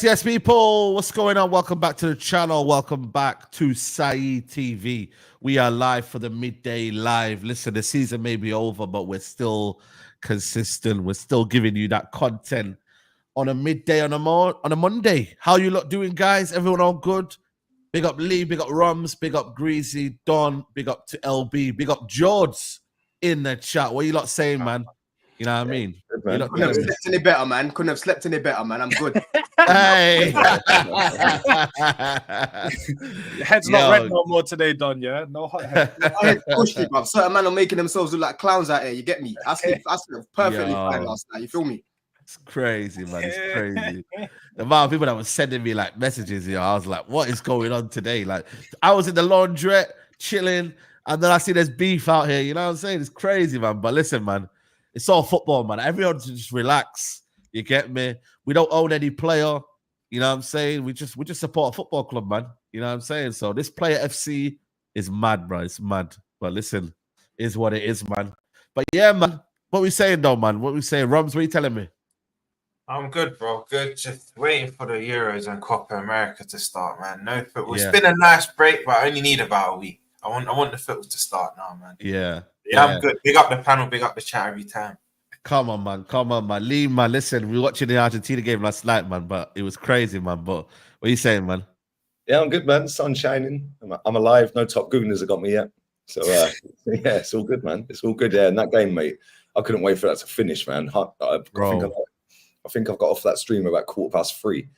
Yes, people. What's going on? Welcome back to the channel. Welcome back to Saeed TV. We are live for the midday live. Listen, the season may be over, but we're still consistent. We're still giving you that content on a midday, on a Monday. How you lot doing, guys? Everyone all good? Big up Lee, big up Rums, big up Greasy, Don, big up to LB, big up George in the chat. What you lot saying, man? You know what I mean? Couldn't have slept any better, man. Couldn't have slept any better, man. I'm good. Hey. Your head's not red no more today, Don, yeah? No hot head. My head's pushy, bruv. Certain men are making themselves look like clowns out here. You get me? I slept perfectly fine last night. You feel me? It's crazy, man. It's crazy. The amount of people that were sending me like messages, I was like, what is going on today? Like, I was in the laundrette chilling, and then I see there's beef out here. You know what I'm saying? It's crazy, man. But listen, man, it's all football, man. Everyone just relax. You get me? We don't own any player. You know what I'm saying? We just support a football club, man. You know what I'm saying? So this Player FC is mad, bro. It's mad. But listen, is what it is, man. But yeah, man. What we saying though, man? What we saying? Rums, what are you telling me? I'm good, bro. Good. Just waiting for the Euros and Copa America to start, man. No football. It's been a nice break, but I only need about a week. I want the football to start now, man. Yeah, I'm good. Big up the panel, big up the chat every time. Come on, man. Come on, man. Lee, man, listen, we were watching the Argentina game last night, man, but it was crazy, man. But what are you saying, man? Yeah, I'm good, man. Sun's shining. I'm alive. No top gooners have got me yet. So, yeah, it's all good, man. It's all good. Yeah, and that game, mate, I couldn't wait for that to finish, man. I think I've got off that stream about 3:15.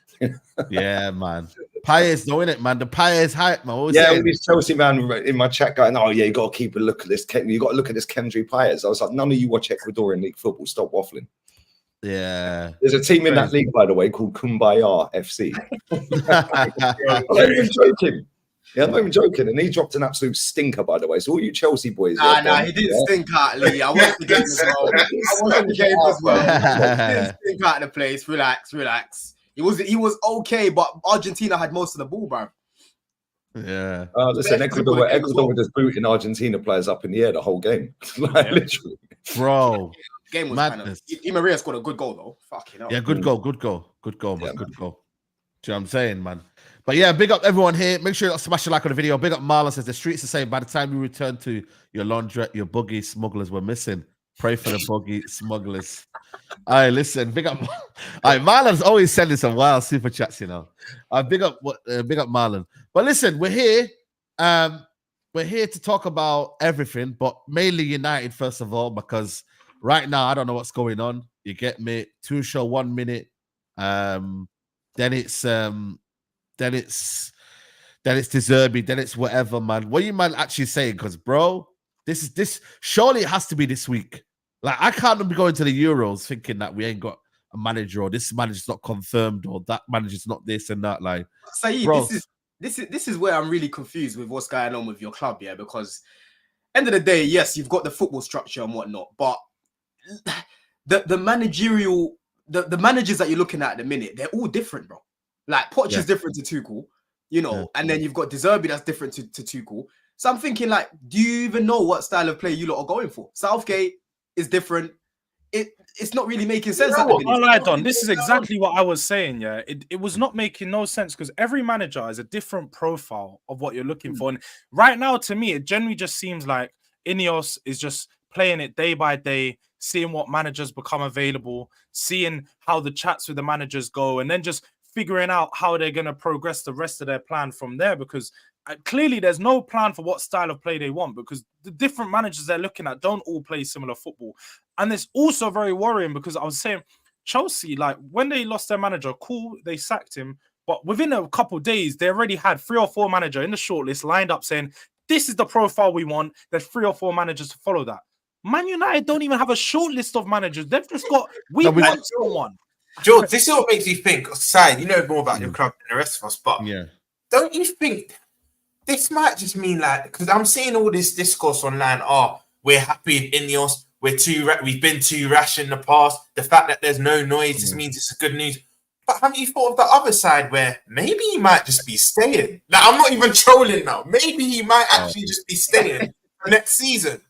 Yeah, man. Pies, though, innit, man? The Pies hype, man. All these Chelsea man in my chat going, oh, yeah, you got to keep a look at this. You got to look at this Kendry Pies. I was like, none of you watch Ecuadorian League football. Stop waffling. Yeah. There's a team in that league, by the way, called Kumbaya FC. I'm not even joking. Yeah, I'm not even joking. And he dropped an absolute stinker, by the way. So all you Chelsea boys. Nah, he didn't stink out, Lee. I watched the game as well. He didn't stink out the place. Relax. He was okay, but Argentina had most of the ball, bro. Yeah. Listen, Ecuador were just booting Argentina players up in the air the whole game. Literally. Bro. Game was madness. Di Maria scored a good goal, though. Fucking hell. Yeah, good goal, man. Good goal. Do you know what I'm saying, man? But yeah, big up everyone here. Make sure you smash a like on the video. Big up Marlon says the streets are saying by the time you return to your laundrette, your boogie smugglers were missing. Pray for the buggy smugglers. All right, listen, big up. All right, Marlon's always sending some wild super chats, you know. Big up Marlon. But listen, we're here. We're here to talk about everything, but mainly United first of all, because right now I don't know what's going on. You get me? Tuchel 1 minute, then it's the Zerbi, then it's whatever, man. What are you man actually saying? Because bro, this surely it has to be this week. Like I can't be going to the Euros thinking that we ain't got a manager or this manager's not confirmed or that manager's not this and that. Like, Saeed, bro, this is where I'm really confused with what's going on with your club, yeah. Because end of the day, yes, you've got the football structure and whatnot, but the managerial, the managers that you're looking at the minute, they're all different, bro. Like Poch is different to Tuchel, you know, and then you've got De Zerbi that's different to Tuchel. So I'm thinking, like, do you even know what style of play you lot are going for? Southgate is different. It's not really making sense. I lied on. This is exactly what I was saying. Yeah, it was not making no sense because every manager has a different profile of what you're looking for. And right now, to me, it generally just seems like Ineos is just playing it day by day, seeing what managers become available, seeing how the chats with the managers go, and then just figuring out how they're going to progress the rest of their plan from there. Because clearly there's no plan for what style of play they want because the different managers they're looking at don't all play similar football. And it's also very worrying because I was saying Chelsea, like when they lost their manager, cool, they sacked him. But within a couple of days, they already had 3 or 4 managers in the shortlist lined up saying, this is the profile we want. There's 3 or 4 managers to follow that. Man United don't even have a short list of managers. They've just got, we want someone. George, this is what makes you think, Saeed, you know more about your club than the rest of us, but don't you think this might just mean like, because I'm seeing all this discourse online, we're happy in Ineos, we've been too rash in the past, the fact that there's no noise, this means it's good news. But haven't you thought of the other side where maybe he might just be staying? Like, I'm not even trolling now. Maybe he might actually just be staying next season.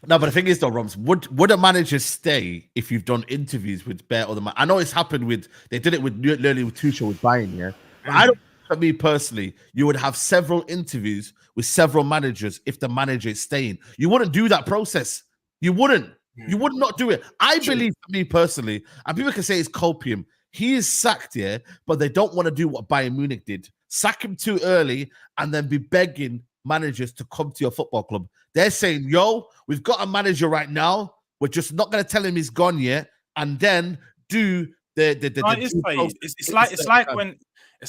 No, but the thing is, though, Roms, would a manager stay if you've done interviews with Bear or the man? I know it's happened they did it with Tuchel with Bayern, yeah. But I don't. For me personally, you would have several interviews with several managers if the manager is staying. You wouldn't do that process. You wouldn't. You would not do it. I believe, for me personally, and people can say it's copium. He is sacked here, but they don't want to do what Bayern Munich did. Sack him too early and then be begging managers to come to your football club. They're saying, yo, we've got a manager right now. We're just not going to tell him he's gone yet and then do it's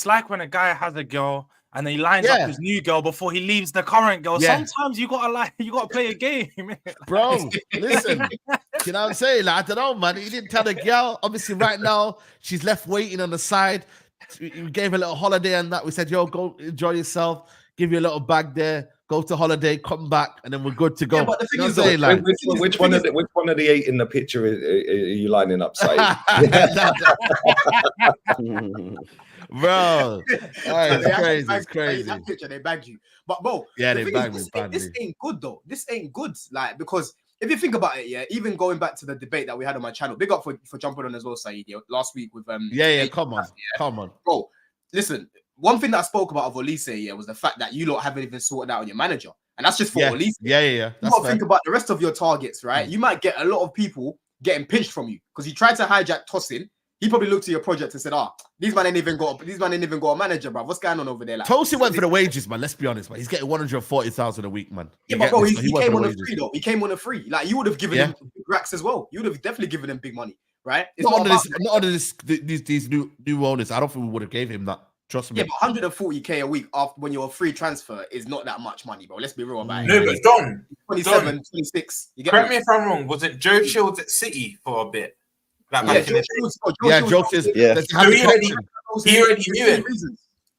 like when a guy has a girl and he lines up his new girl before he leaves the current girl. Sometimes you gotta play a game, bro. Listen, you know what I'm saying? Like, I don't know, man. He didn't tell the girl. Obviously, right now she's left waiting on the side. We gave her a little holiday and that. We said, yo, go enjoy yourself. Give you a little bag there. Go to holiday, come back, and then we're good to go. Yeah, but the thing is, which one of the 8 in the picture are you lining up, Saeed? Bro, it's crazy. It's crazy. That picture, they bagged you. But bro, they bagged me. This ain't good though. This ain't good. Like, because if you think about it, even going back to the debate that we had on my channel, big up for jumping on as well, Saeed. Last week with come on, bro. Listen. One thing that I spoke about of Olise, was the fact that you lot haven't even sorted out on your manager. And that's just for Olise. Yeah. You got to think about the rest of your targets, right? You might get a lot of people getting pinched from you because you tried to hijack Tosin. He probably looked at your project and said, these man ain't even got a manager, bro. What's going on over there? Like, Tosin went for the wages, man. Let's be honest, man. He's getting 140,000 a week, man. Yeah, but bro, he came on a free, though. He came on a free. Like, you would have given him big racks as well. You would have definitely given him big money, right? It's not under these new owners. I don't think we would have gave him that. Trust me. Yeah, but 140k a week after when you're a free transfer is not that much money, bro. Let's be real about it. No, but Don, 27, 26. Correct me if I'm wrong. Was it Joe Shields at City for a bit? Like Joe Shields. So he already knew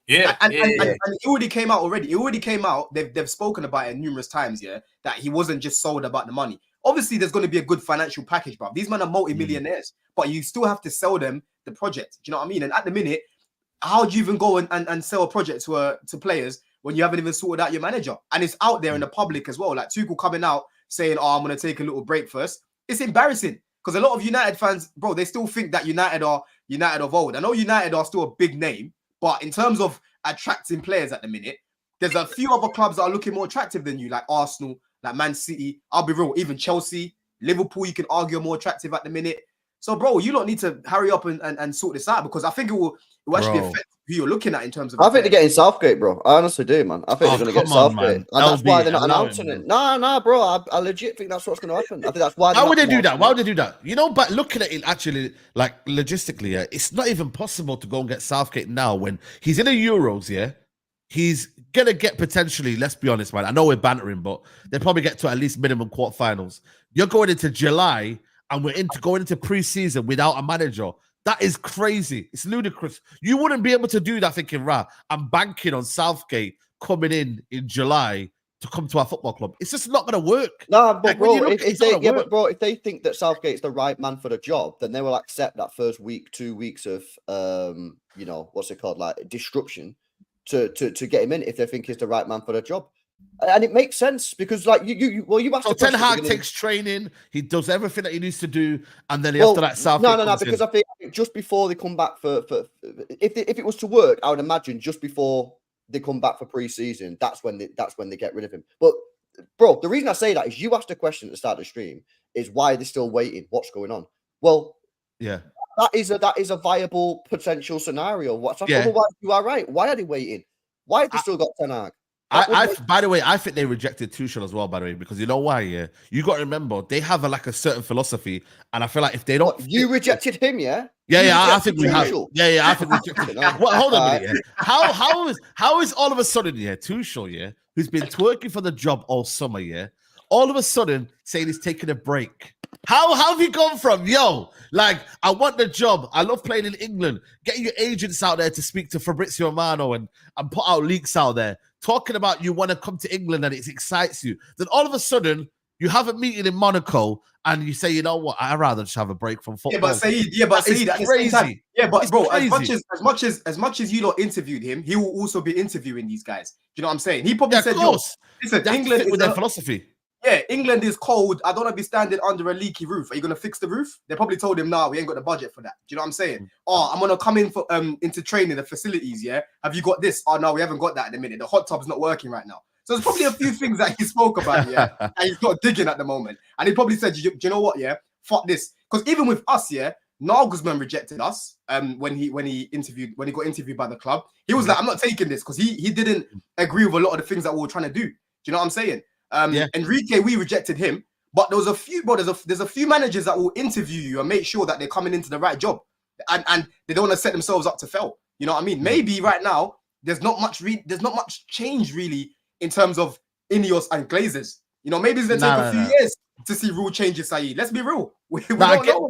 it. And it already came out already. It already came out. They've spoken about it numerous times, that he wasn't just sold about the money. Obviously, there's going to be a good financial package, bro. These men are multi-millionaires, but you still have to sell them the project. Do you know what I mean? And at the minute, how do you even go and sell a project to players when you haven't even sorted out your manager? And it's out there in the public as well. Like Tuchel coming out saying, I'm going to take a little break first. It's embarrassing because a lot of United fans, bro, they still think that United are United of old. I know United are still a big name, but in terms of attracting players at the minute, there's a few other clubs that are looking more attractive than you, like Arsenal, like Man City. I'll be real, even Chelsea, Liverpool, you can argue, are more attractive at the minute. So, bro, you don't need to hurry up and sort this out, because I think it will actually affect who you're looking at in terms of. I think they're getting Southgate, bro. I honestly do, man. I think they're going to get Southgate, and that's why they're not announcing it. No, bro. I legit think that's what's going to happen. I think that's why. Why would they do that? Why would they do that? You know, but looking at it actually, like logistically, yeah, it's not even possible to go and get Southgate now when he's in the Euros. Yeah, he's gonna get potentially. Let's be honest, man. I know we're bantering, but they probably get to at least minimum quarterfinals. You're going into July, and we're going into preseason without a manager. That is crazy. It's ludicrous. You wouldn't be able to do that thinking, I'm banking on Southgate coming in July to come to our football club. It's just not going to work. No, but like, bro, if they think that Southgate's the right man for the job, then they will accept that first week, 2 weeks of, you know, what's it called, like disruption to get him in if they think he's the right man for the job. And it makes sense because, like, you asked. So Ten Hag takes training. He does everything that he needs to do, and then after that, Southgate. No. Because I think just before they come back for if it was to work, I would imagine just before they come back for pre-season, that's when they get rid of him. But bro, the reason I say that is you asked a question at the start of the stream: is why are they still waiting? What's going on? Well, yeah, that is a viable potential scenario. Otherwise, you are right. Why are they waiting? Why have they still got Ten Hag? By the way, I think they rejected Tuchel as well, by the way, because you know why, yeah? You got to remember, they have a certain philosophy, and I feel like if they don't... You rejected him, yeah? I think we have. I think we rejected him. Well, hold on a minute, yeah? How is all of a sudden, yeah, Tuchel, yeah, who's been twerking for the job all summer, yeah, all of a sudden saying he's taking a break? How have you gone from, like, I want the job, I love playing in England, getting your agents out there to speak to Fabrizio Romano and put out leaks out there, talking about you want to come to England and it excites you. Then all of a sudden, you have a meeting in Monaco and you say, you know what, I'd rather just have a break from football. But Saeed, at the same time, bro, as much as you lot interviewed him, he will also be interviewing these guys. Do you know what I'm saying? He probably said, listen, England is with their philosophy. Yeah, England is cold. I don't want to be standing under a leaky roof. Are you going to fix the roof? They probably told him, no, we ain't got the budget for that. Do you know what I'm saying? Oh, I'm going to come in for into training the facilities, yeah? Have you got this? Oh, no, we haven't got that at the minute. The hot tub's not working right now. So there's probably a few things that he spoke about, yeah, and he's not digging at the moment. And he probably said, do you know what, yeah? Fuck this. Because even with us, yeah, Nagelsmann rejected us when he got interviewed by the club. He was like, I'm not taking this because he didn't agree with a lot of the things that we were trying to do. Do you know what I'm saying? Enrique, we rejected him, but there was a few, there's a few managers that will interview you and make sure that they're coming into the right job, and they don't want to set themselves up to fail. You know what I mean? Maybe right now there's not much change really in terms of Ineos and Glazers. You know, maybe it's gonna take a few years to see rule changes. Saeed, let's be real. We don't know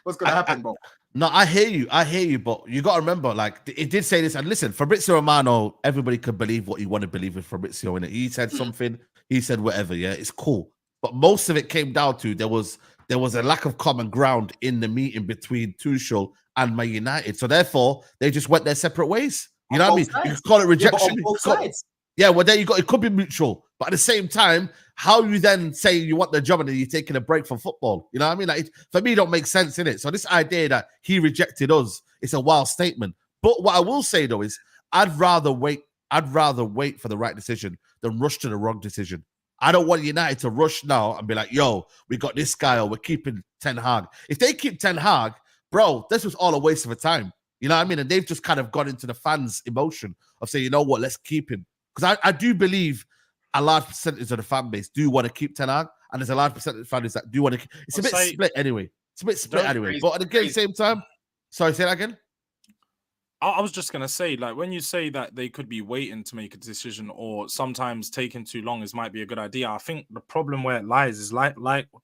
what's gonna happen, bro. No, I hear you, but you got to remember, like, it did say this, and listen, Fabrizio Romano, everybody could believe what you want to believe with Fabrizio, and he said something, he said whatever, yeah, it's cool. But most of it came down to there was a lack of common ground in the meeting between Tuchel and Man United. So therefore, they just went their separate ways. You know what I mean? You can call it rejection. Yeah, both sides. Yeah, well, there you go. It could be mutual, but at the same time, how you then say you want the job and then you're taking a break from football? You know what I mean? Like, for me, it don't make sense in it. So this idea that he rejected us, it's a wild statement. But what I will say though is, I'd rather wait for the right decision than rush to the wrong decision. I don't want United to rush now and be like, yo, we got this guy or we're keeping Ten Hag. If they keep Ten Hag, bro, this was all a waste of a time. You know what I mean? And they've just kind of gone into the fans' emotion of saying, you know what, let's keep him. Because I do believe a large percentage of the fan base do want to keep Ten Hag, and there's a large percentage of fans that do want to keep. It's a bit split anyway. But at the same time, sorry, say that again. I was just gonna say, like, when you say that they could be waiting to make a decision, or sometimes taking too long might be a good idea. I think the problem where it lies is like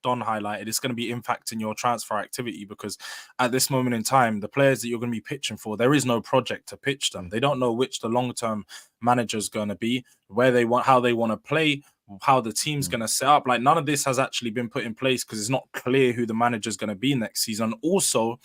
Don highlighted, it's going to be impacting your transfer activity, because at this moment in time, the players that you're going to be pitching for, there is no project to pitch them. They don't know which the long-term manager is going to be, how they want to play, how the team's going to set up. Like, none of this has actually been put in place because it's not clear who the manager is going to be next season. Also,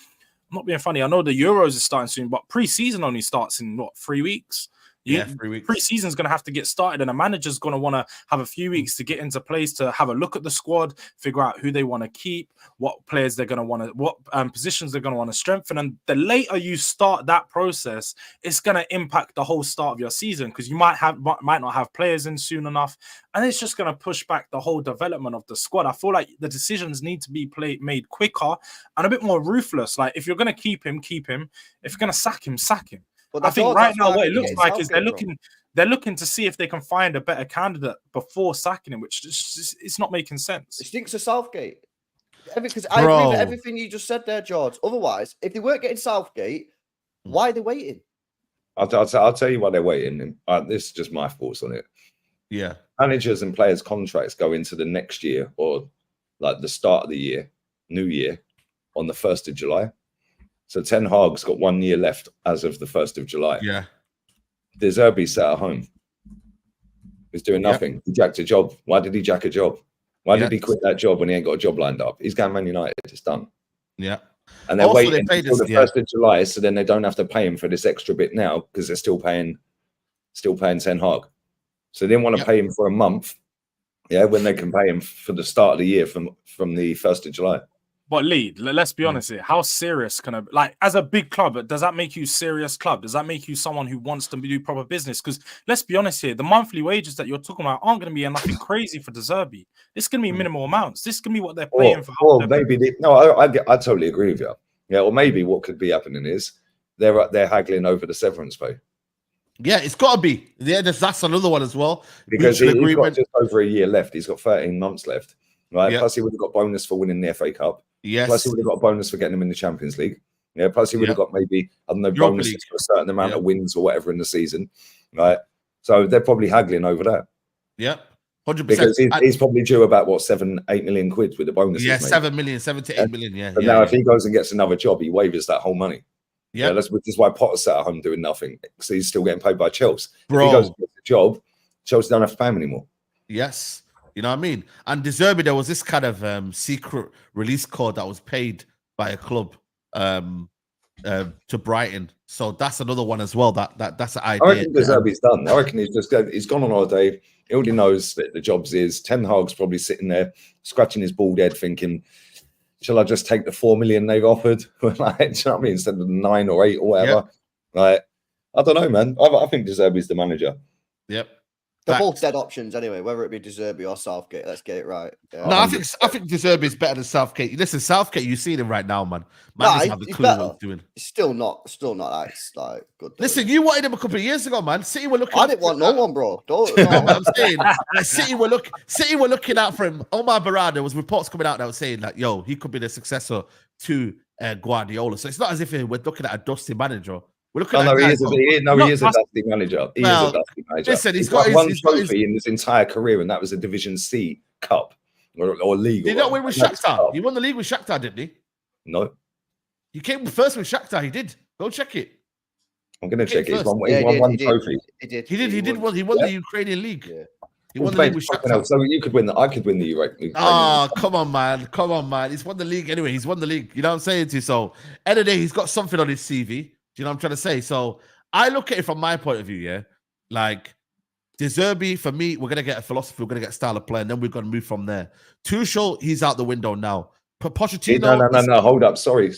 I'm not being funny, I know the Euros is starting soon, but pre-season only starts in 3 weeks. 3 weeks. Pre-season's going to have to get started, and a manager's going to want to have a few weeks to get into place, to have a look at the squad, figure out who they want to keep, what players they're going to want to, what positions they're going to want to strengthen. And the later you start that process, it's going to impact the whole start of your season, because you might not have players in soon enough, and it's just going to push back the whole development of the squad. I feel like the decisions need to be made quicker and a bit more ruthless. Like, if you're going to keep him, keep him. If you're going to sack him, sack him. But I think right now what it looks like is they're looking to see if they can find a better candidate before sacking him, which it's not making sense. It stinks of Southgate. Because I agree with everything you just said there, George. Otherwise, if they weren't getting Southgate, why are they waiting? I'll tell you why they're waiting. This is just my thoughts on it. Yeah. Managers and players' contracts go into the next year, or like the start of the year, new year, on the 1st of July. So Ten Hag's got 1 year left as of the 1st of July. Yeah. De Zerbi sat at home. He's doing nothing. He jacked a job. Why did he jack a job? Why did he quit that job when he ain't got a job lined up? He's going Man United. It's done. Yeah. And they're Also, waiting until the 1st of July, so then they don't have to pay him for this extra bit now, because they're still paying Ten Hag. So they didn't want to pay him for a month, when they can pay him for the start of the year from the 1st of July. But Lee, let's be honest here. How serious can as a big club, does that make you serious club? Does that make you someone who wants to do proper business? Because let's be honest here, the monthly wages that you're talking about aren't going to be nothing crazy for De Zerbi. This can be minimal amounts. This can be what they're paying for. Or maybe I totally agree with you. Yeah, or maybe what could be happening is they're haggling over the severance pay. Yeah, it's got to be. Yeah, that's another one as well. Because he's got just over a year left. He's got 13 months left. Right. Yep. Plus, he would have got bonus for winning the FA Cup. Yes. Plus, he would have got a bonus for getting him in the Champions League. Yeah. Plus, he would have got maybe, I don't know, bonuses for a certain amount of wins or whatever in the season. Right. So they're probably haggling over that. Yep. 100%. Because he's probably due about, what, 7-8 million quid with the bonuses. Yeah, maybe. 7 to 8 million. Yeah. But now, if he goes and gets another job, he waivers that whole money. Yeah. Which is why Potter's sat at home doing nothing. So he's still getting paid by Chelsea. Bro. If he goes and gets a job, Chelsea don't have to pay him anymore. Yes. You know what I mean? And De Zerbi, there was this kind of secret release code that was paid by a club to Brighton. So that's another one as well. That's an idea. I reckon De Zerbi's done. I reckon he's gone on holiday. He already knows that the job's is. Ten Hag's probably sitting there scratching his bald head thinking, shall I just take the 4 million they've offered? Do you know what I mean? Instead of the 9 or 8 or whatever. Like, I don't know, man. I think De Zerbi's the manager. Yep. They're both dead options anyway, whether it be De Zerbi or Southgate. Let's get it right. No, I think De Zerbi is better than Southgate. Listen, Southgate, you see him right now, man. Doesn't have a clue what he's doing. It's still not like good. Listen, you wanted him a couple of years ago, man. City were looking. I didn't want no one, bro. No. I'm saying, City were looking out for him. Omar Barad, there was reports coming out that were saying that, yo, he could be the successor to Guardiola. So it's not as if we're looking at a dusty manager. We're looking at he is a dusty manager. He is a dusty manager. Listen, he's got one trophy in his entire career, and that was a Division C Cup or league. Did he not win with Shakhtar? He won the league with Shakhtar, didn't he? No. He came first with Shakhtar. He did. Go check it. I'm going to check it. He won one trophy. He won the Ukrainian league. Yeah. He won the league with Shakhtar. Hell, so you could win that. I could win the Ukrainian. Oh, come on, man. He's won the league anyway. He's won the league. You know what I'm saying to you? So, end of the day, he's got something on his CV. Do you know what I'm trying to say? So, I look at it from my point of view, yeah? Like, De Zerbi, for me, we're going to get a philosophy, we're going to get a style of play, and then we're going to move from there. Tuchel, he's out the window now. Pochettino... No, hold up. Sorry.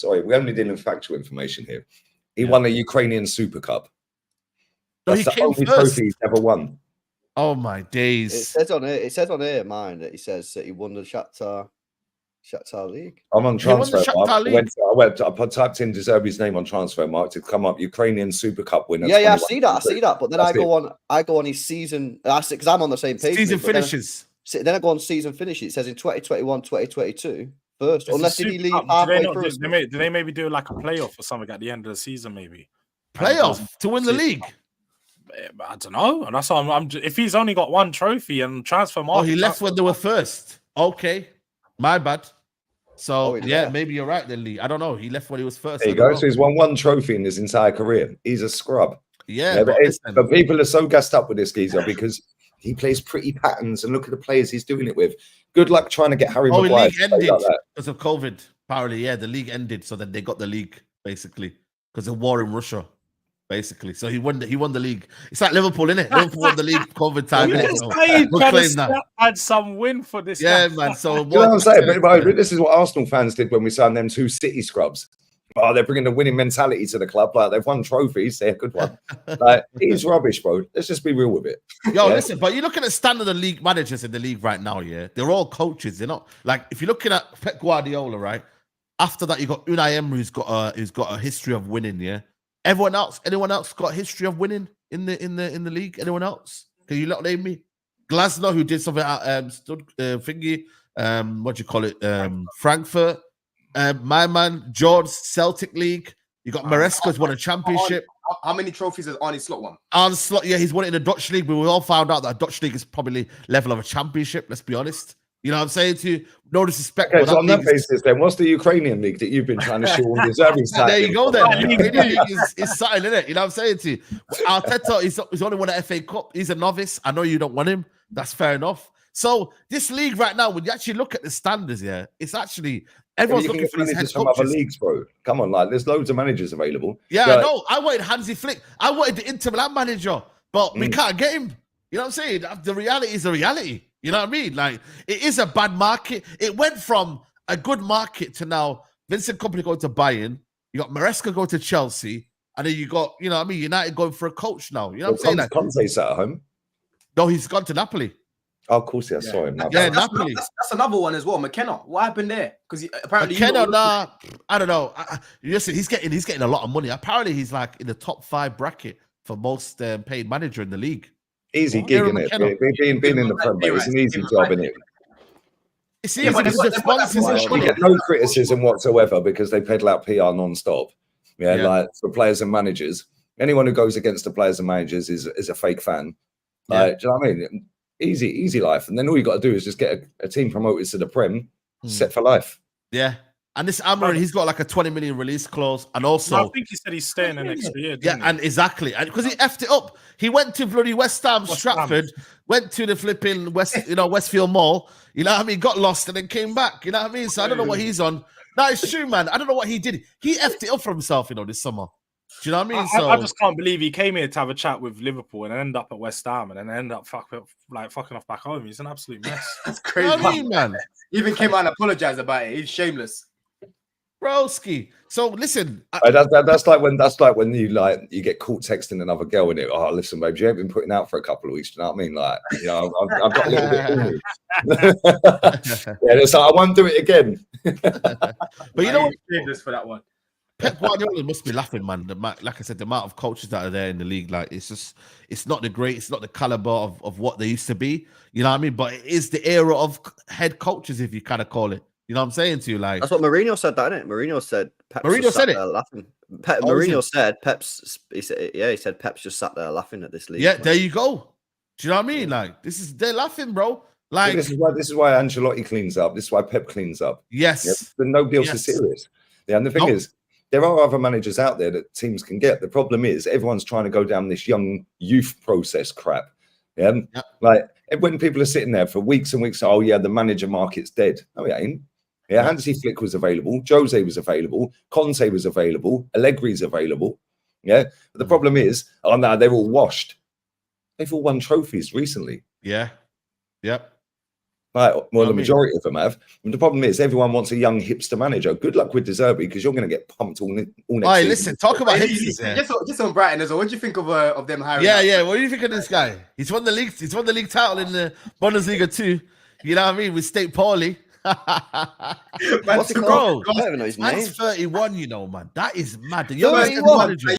We're only dealing with factual information here. He won the Ukrainian Super Cup. That's the only trophy he's ever won. Oh, my days. It says on here, mine, that he says that he won the Shakhtar League. I'm on Transfermarkt. I typed in De Zerbi's name on Transfermarkt to come up Ukrainian Super Cup winner. Yeah, I see that. But then I go on his season. Because I'm on the same page. Season finishes. Then I go on season finishes. It says in 2021, 2022. First, unless did he leave halfway through? Do they maybe do like a playoff or something at the end of the season? Maybe playoff to win the league. I don't know. And that's why if he's only got one trophy and Transfermarkt. Oh, he left when they were first. Okay, my bad. So, maybe you're right then, Lee. I don't know. He left when he was first. There you go. So he's won one trophy in his entire career. He's a scrub. Yeah, but people are so gassed up with this geezer because he plays pretty patterns and look at the players he's doing it with. Good luck trying to get Harry Maguire. The league ended because of COVID. Apparently, the league ended. So then they got the league, basically, because of war in Russia. basically. So he won the league. It's like Liverpool, innit? Liverpool won the league COVID time. We'll claim that. Had some win for this. Yeah, man. So you know what I'm saying? But this is what Arsenal fans did when we signed them 2 City scrubs. Oh, they're bringing the winning mentality to the club. Like, they've won trophies. They're a good one. Like, it's rubbish, bro. Let's just be real with it. Yo, listen, but you look at the standard of league managers in the league right now, yeah? They're all coaches. They're not like, if you're looking at Pep Guardiola, right? After that, you got Unai Emery, who's got a history of winning, yeah? Anyone else got a history of winning in the league? Anyone else? Can you not name me? Glasner, who did something at what do you call it? Frankfurt. My man, George, Celtic League. You got Maresca's won a championship. How many trophies has Arne Slot won? Arne Slot, yeah, he's won it in the Dutch League, but we all found out that Dutch League is probably level of a championship, let's be honest. You know what I'm saying to you? No disrespect. Okay, so on that basis, then, what's the Ukrainian league that you've been trying to show on the Zerbi side? There you go, then. The Ukrainian league is something, isn't it? You know what I'm saying to you? Arteta, he's only won an FA Cup. He's a novice. I know you don't want him. That's fair enough. So this league right now, when you actually look at the standards, yeah, it's actually everyone's looking for these head from coaches. Other leagues, bro. Come on, like there's loads of managers available. Yeah, I know. I wanted Hansi Flick. I wanted the Inter Milan manager, but we can't get him. You know what I'm saying? The reality is the reality. You know what I mean? Like, it is a bad market. It went from a good market to now Vincent Kompany going to Bayern. You got Maresca going to Chelsea, and then you got, you know what I mean, United going for a coach now. You know what I'm saying? Conte's at home. No, he's gone to Napoli. Oh, of course, I saw him. Yeah, Napoli. That's another one as well. McKenna, what happened there? Because apparently McKenna, I don't know. Listen, he's getting a lot of money. Apparently, he's like in the top 5 bracket for most paid manager in the league. Easy gig, isn't it? Being in the Premier, it's an easy job, isn't it? It's easy because the sponsors you get no criticism whatsoever because they peddle out PR non-stop. Yeah, like for players and managers. Anyone who goes against the players and managers is a fake fan. Like, do you know what I mean? Easy life. And then all you got to do is just get a team promoted to the Prem, set for life. Yeah. And this Amarin, he's got like a 20 million release clause. And also, I think he said he's staying an extra year. Yeah, and exactly. And because he effed it up. He went to bloody West Ham, Stratford, went to the flipping Westfield Mall, you know what I mean? Got lost and then came back. You know what I mean? So I don't know what he's on. No, it's true, man. I don't know what he did. He effed it up for himself, this summer. Do you know what I mean? I just can't believe he came here to have a chat with Liverpool and end up at West Ham and then end up fucking off back home. He's an absolute mess. That's crazy. You know what I mean, man? He even came out and apologized about it. He's shameless. Broski. So listen, that's like when you get caught texting another girl and oh, listen, babe, you ain't been putting out for a couple of weeks. Do you know what I mean? Like, I've got a little bit. Yeah, it's like I won't do it again. But you know what? Shameless for that one. Pep Guardiola must be laughing, man. Like I said, the amount of coaches that are there in the league, like it's not the caliber of what they used to be. You know what I mean? But it is the era of head coaches, if you kind of call it. You know what I'm saying to you? Like that's what Mourinho said, isn't it? Mourinho said laughing. Mourinho said he said Pep's just sat there laughing at this league. Yeah, there you go. Do you know what I mean? Like they're laughing, bro. Like this is why Ancelotti cleans up. This is why Pep cleans up. Yes. But nobody else is serious. Yeah, and the thing is, there are other managers out there that teams can get. The problem is everyone's trying to go down this young youth process crap. Yeah. Like when people are sitting there for weeks and weeks, oh yeah, the manager market's dead. No, it ain't. Yeah, Hansi Flick was available, Jose was available, Conte was available, Allegri's available. Yeah. But the problem is, oh no, they're all washed. They've all won trophies recently. Yeah. Yep. Right, well, the majority of them have. And the problem is, everyone wants a young hipster manager. Good luck with Zerbi because you're going to get pumped all next season. Listen, talk about hipsters. Just on Brighton as well. What do you think of them hiring? Yeah. What do you think of this guy? He's won the league. He's won the league title in the Bundesliga too. You know what I mean? With State Pauli. What's it called? I don't even know his name. Man's 31. Man, that is mad. The youngest manager.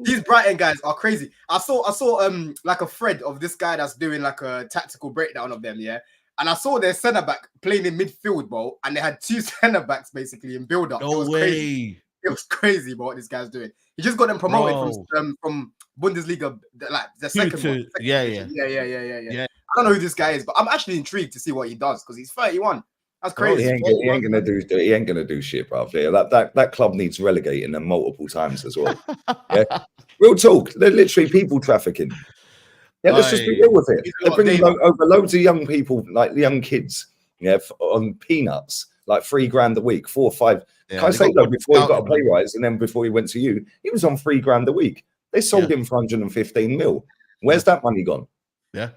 These Brighton guys are crazy. I saw like a thread of this guy that's doing like a tactical breakdown of them, yeah. And I saw their centre back playing in midfield, bro, and they had 2 centre backs basically in build up. No way. Crazy. It was crazy, bro. What this guy's doing. He just got them promoted from Bundesliga, like the second one. Yeah. I don't know who this guy is, but I'm actually intrigued to see what he does because he's 31. That's crazy. He ain't gonna do shit, bro. That club needs relegating them multiple times as well. Yeah, real talk. They're literally people trafficking. Yeah, let's just be real with it. They're bringing over loads of young people, like young kids, on peanuts. like $3,000 a week, 4 or 5. Yeah, Can I say though, before he got a pay rise and then before he went to you, he was on $3,000 a week. They sold him for 115 mil. Where's that money gone? Yeah.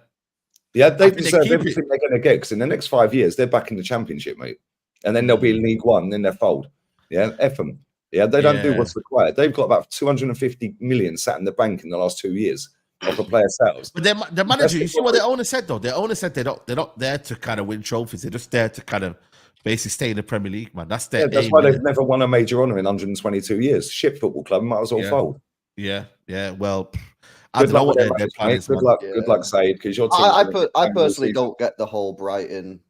Yeah, they deserve everything they're going to get because in the next 5 years, they're back in the championship, mate. And then they'll be in League One, then they're fold. Yeah, F them. Yeah, they don't do what's required. They've got about 250 million sat in the bank in the last 2 years of the player sales. But the manager, you see what the owner said though? The owner said they're not there to kind of win trophies. They're just there to kind of basically stay in the Premier League, man. That's their that's aim, why they've never won a major honour in 122 years. Shit football club, might as well fold. Yeah. Well, I don't know what their plan is. Good luck, Saeed, because your team. I personally don't get the whole Brighton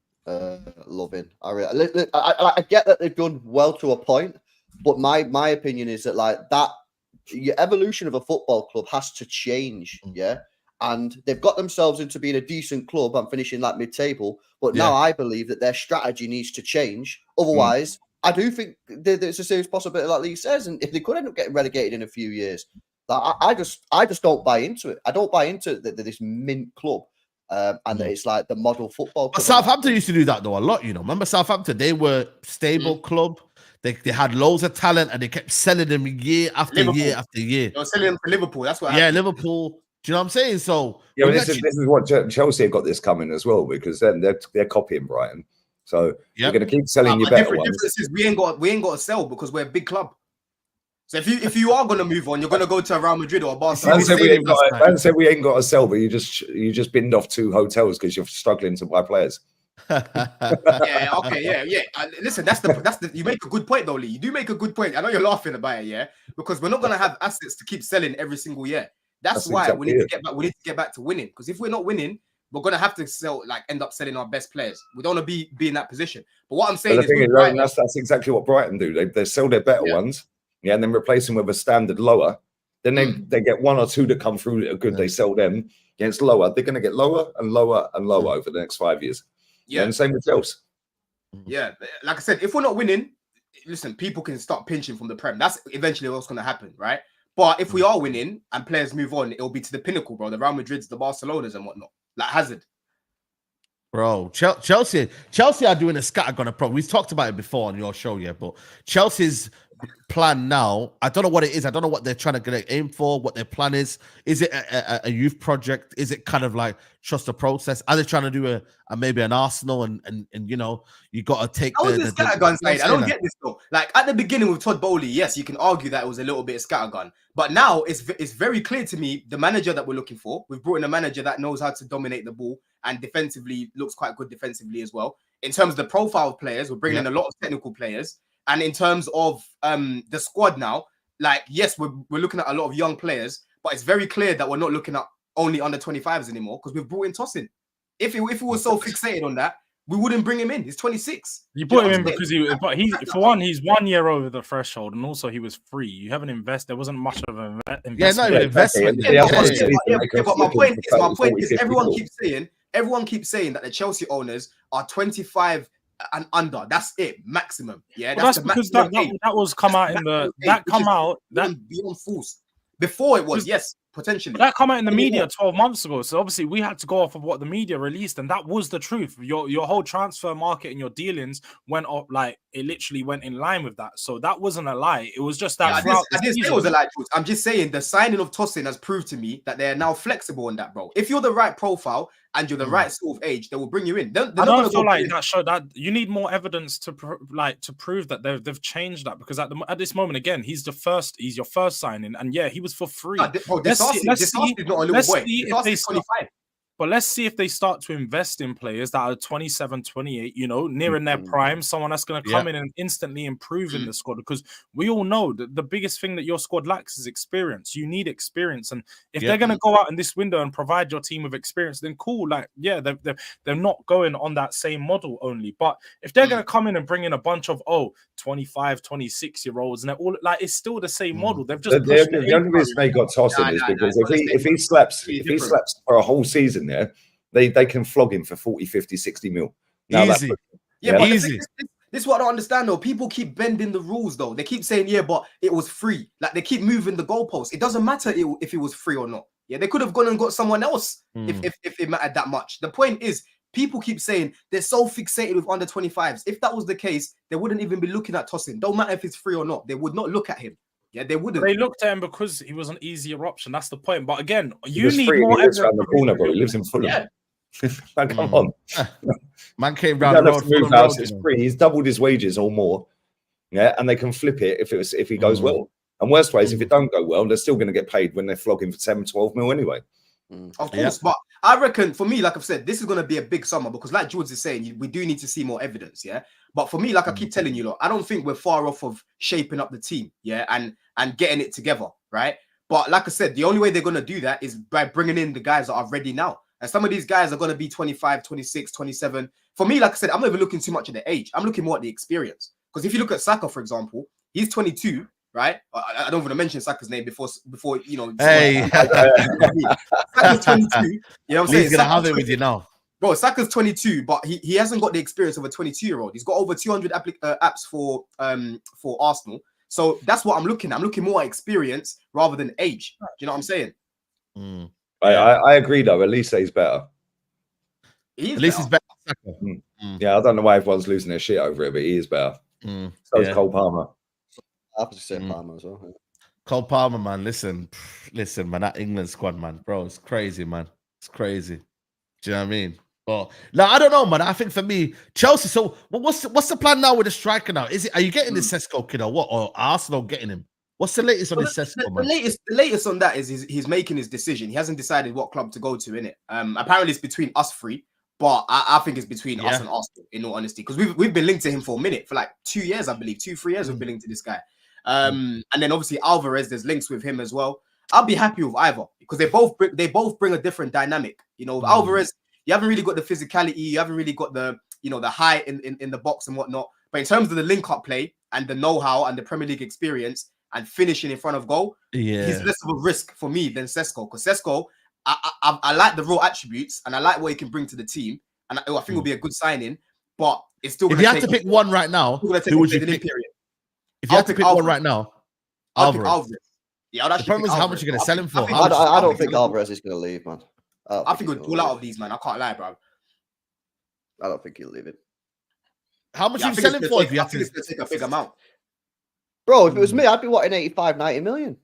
loving. I get that they've done well to a point, but my opinion is that that your evolution of a football club has to change. Yeah. And they've got themselves into being a decent club and finishing like mid-table. But now I believe that their strategy needs to change. Otherwise, I do think there's a serious possibility, like Lee says, and if they could end up getting relegated in a few years, I just don't buy into it. I don't buy into this mint club and that it's like the model football club. But Southampton used to do that though a lot, you know. Remember Southampton? They were stable club. They had loads of talent and they kept selling them year after year after year. They were selling them to Liverpool. That's what happened. Liverpool. Do you know what I'm saying? So but this is what Chelsea have got this coming as well, because then they're copying Brighton. So you're going to keep selling your better ones. Difference is we ain't got to sell because we're a big club. So if you are going to move on, you're going to go to Real Madrid or Barcelona. Man said we ain't got to sell, but you just binned off 2 hotels because you're struggling to buy players. Listen, that's the you make a good point though, Lee. You do make a good point. I know you're laughing about it, because we're not going to have assets to keep selling every single year. That's why exactly we need to get back. We need to get back to winning, because if we're not winning, we're gonna have to end up selling our best players. We don't want to be in that position. But what I'm saying is, that's exactly what Brighton do. They sell their better ones, and then replace them with a standard lower. Then they get 1 or 2 that come through that are good. They sell them against lower. They're gonna get lower and lower and lower over the next 5 years. Yeah, and same with Chelsea. Yeah, like I said, if we're not winning, listen, people can start pinching from the Prem. That's eventually what's gonna happen, right? But if we are winning and players move on, it'll be to the pinnacle, bro. The Real Madrids, the Barcelonas and whatnot. Like Hazard. Bro, Chelsea are doing a scattergun approach. We've talked about it before on your show, but Chelsea's plan now, I don't know what it is. I don't know what they're trying to aim for, what their plan is. Is it a youth project? Is it kind of like trust the process? Are they trying to do maybe an Arsenal and you know, you got to take the scattergun side. I don't get this though. Like at the beginning with Todd Bowley, yes, you can argue that it was a little bit of scattergun, but now it's very clear to me the manager that we're looking for. We've brought in a manager that knows how to dominate the ball and defensively looks quite good defensively as well. In terms of the profile of players, we're bringing in a lot of technical players. And in terms of the squad now, like, yes, we're looking at a lot of young players, but it's very clear that we're not looking at only under 25s anymore because we've brought in Tosin. If we were so fixated on that, we wouldn't bring him in. He's 26. You brought him in because he's 1 year over the threshold, and also he was free. You haven't invested. There wasn't much of an investment. Yeah, no investment. But my point is, everyone keeps saying that the Chelsea owners are 25 and under. That's it, maximum. Yeah, that's because that was come out in the beyond fools. Before it was potentially. But that come out in the media 12 months ago. So obviously we had to go off of what the media released, and that was the truth. Your whole transfer market and your dealings went up, like it literally went in line with that. So that wasn't a lie. It was just that. I didn't say it was a lie. I'm just saying the signing of Tosin has proved to me that they are now flexible on that, bro. If you're the right profile and you're the right sort of age, they will bring you in. I don't feel like that show that you need more evidence to prove that they've changed that, because at this moment again, he's your first signing, and he was for free. But let's see if they start to invest in players that are 27, 28, you know, nearing their prime, someone that's going to come in and instantly improve in the squad. Because we all know that the biggest thing that your squad lacks is experience. You need experience. And if they're going to go out in this window and provide your team with experience, then cool. Like, they're not going on that same model only. But if they're going to come in and bring in a bunch of, 25, 26-year-olds, and they're all like, it's still the same model. They've just the only reason they got Tosin is because if he slaps for a whole season, they can flog him for 40, 50, 60 mil. Easy. But easy. This is what I don't understand though. People keep bending the rules though. They keep saying, but it was free. Like they keep moving the goalposts. It doesn't matter if it was free or not. Yeah, they could have gone and got someone else if it mattered that much. The point is, People keep saying they're so fixated with under 25s. If that was the case, they wouldn't even be looking at Tosin. Don't matter if it's free or not. They would not look at him. Yeah, they wouldn't. They looked at him because he was an easier option. That's the point. But again, you need more evidence. He lives around the corner, bro. He lives in Fulham. Yeah. Like, come on. Man came round the road. Move house, it's free. He's doubled his wages or more. Yeah, and they can flip it if he goes well. And worst ways, if it don't go well, they're still going to get paid when they're flogging for 10, 12 mil anyway. Of course, but I reckon for me, like I've said, this is going to be a big summer because, like George is saying, we do need to see more evidence. Yeah, but for me, like I keep telling you, I don't think we're far off of shaping up the team. Yeah, and getting it together, right? But like I said, the only way they're going to do that is by bringing in the guys that are ready now. And some of these guys are going to be 25, 26, 27. For me, like I said, I'm not even looking too much at the age. I'm looking more at the experience. Because if you look at Saka, for example, he's 22. Right, I don't want to mention Saka's name before you know. Hey, Saka's 22. You know what I'm saying? He's gonna have it with you now, bro. Saka's 22, but he hasn't got the experience of a 22-year-old. He's got over 200 apps for Arsenal. So that's what I'm looking at. I'm looking more at experience rather than age. Do you know what I'm saying? I agree though. Elise is better. At least he's better. Yeah, I don't know why everyone's losing their shit over it, but he is better. So is Cole Palmer. Opposite Palmer as well. Cole Palmer, man. Listen, man. That England squad, man, bro, it's crazy, man. It's crazy. Do you know what I mean? But no, I don't know, man. I think for me, Chelsea. So, what's the plan now with the striker? Now, are you getting this Sesko kid or what? Or Arsenal getting him? What's the latest on this Sesko, man? The latest on that is he's making his decision. He hasn't decided what club to go to, innit? Apparently, it's between us three. But I think it's between us and Arsenal, in all honesty, because we've been linked to him for a minute, for like 2 years, I believe, 2-3 years. We've been linked to this guy. And then obviously Alvarez, there's links with him as well. I'll be happy with either because they both bring a different dynamic. You know, Alvarez, you haven't really got the physicality, you haven't really got the the height in the box and whatnot. But in terms of the link-up play and the know-how and the Premier League experience and finishing in front of goal, he's less of a risk for me than Sesko. Because Sesko, I like the raw attributes and I like what he can bring to the team, and I think it'll be a good signing. But it's still. If you had to pick one right now, who would you pick? If you had to pick one right now, Alvarez. Yeah, the problem is how much you're going to sell him for. I don't think Alvarez is going to leave, man. I think we'll pull out of these, man. I can't lie, bro. I don't think he'll leave it. How much are you selling for if you have to take a big amount? Bro, if it was me, I'd be wanting 85, 90 million.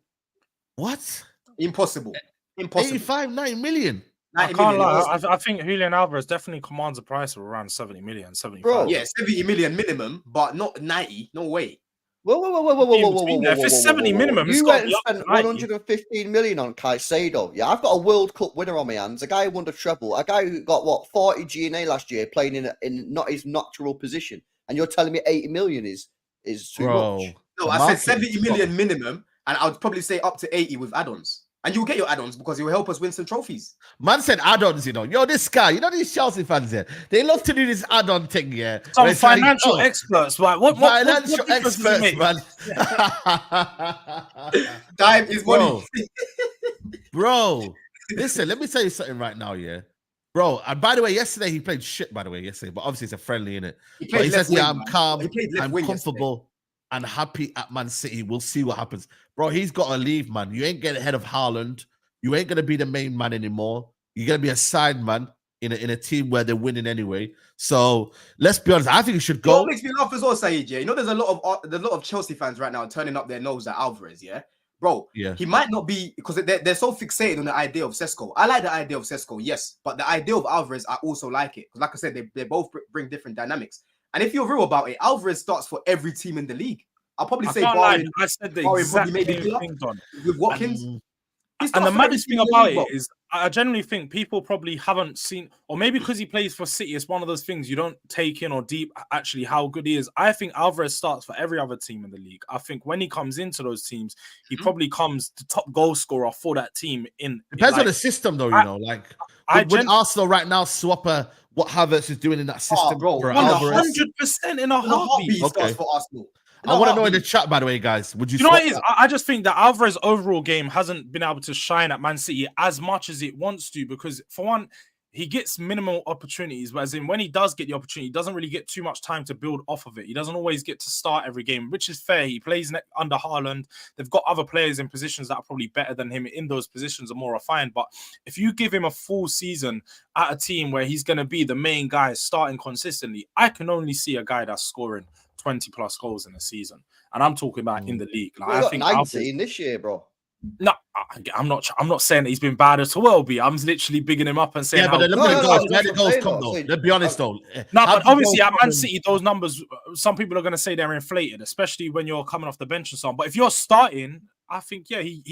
What? Impossible. 85, 90 million? I can't lie. I think Julian Alvarez definitely commands a price of around 70 million, 75. Bro, yeah, 70 million minimum, but not 90. No way. Whoa. If it's 70 minimum, you went and spent 115 million on Caicedo. Yeah, I've got a World Cup winner on my hands. A guy who won the treble. A guy who got 40 GNA last year, playing in not his natural position. And you're telling me 80 million is too much? No, I said 70 million minimum, and I would probably say up to 80 with add-ons. And you'll get your add-ons because it will help us win some trophies. Man said add-ons, Yo, this guy, these Chelsea fans here, they love to do this add-on thing, yeah. Some financial experts, right? What financial experts, man. Time is money. Bro, listen, let me tell you something right now, yeah. Bro, and by the way, yesterday he played shit, but obviously it's a friendly, innit? He says, I'm calm, I'm comfortable. And happy at Man City. We'll see what happens. Bro, he's got to leave, man. You ain't getting ahead of Haaland. You ain't going to be the main man anymore. You're going to be a side man in a team where they're winning anyway. So let's be honest. I think you should go. What makes me laugh as well, Saeed, yeah? There's a lot of Chelsea fans right now turning up their nose at Alvarez, yeah? Bro, he might not be, because they're so fixated on the idea of Sesko. I like the idea of Sesko, yes. But the idea of Alvarez, I also like it. Because like I said, they both bring different dynamics. And if you're real about it, Alvarez starts for every team in the league. I'll probably say I said the exact same thing, Don. With Watkins. And the maddest thing about it is, I generally think people probably haven't seen, or maybe because he plays for City, it's one of those things you don't take in or deep actually how good he is. I think Alvarez starts for every other team in the league. I think when he comes into those teams, he probably comes the top goal scorer for that team. Depends on the system, though. Would Arsenal right now swap what Havertz is doing in that system? Bro, 100% in a heartbeat. Starts for Arsenal. I want to know in the chat, by the way, guys. Would you know what it is? I just think that Alvarez's overall game hasn't been able to shine at Man City as much as it wants to, because for one, he gets minimal opportunities, but as in when he does get the opportunity, he doesn't really get too much time to build off of it. He doesn't always get to start every game, which is fair. He plays under Haaland. They've got other players in positions that are probably better than him in those positions and more refined. But if you give him a full season at a team where he's going to be the main guy starting consistently, I can only see a guy that's scoring 20 plus goals in a season. And I'm talking about in the league. Like, I think 19 this year, bro. No, I'm not saying that he's been bad at all, be. I'm literally bigging him up and saying, but look at the goals come though. Let's be honest though. No, but obviously at Man City, those numbers, some people are going to say they're inflated, especially when you're coming off the bench and so on. But if you're starting, I think he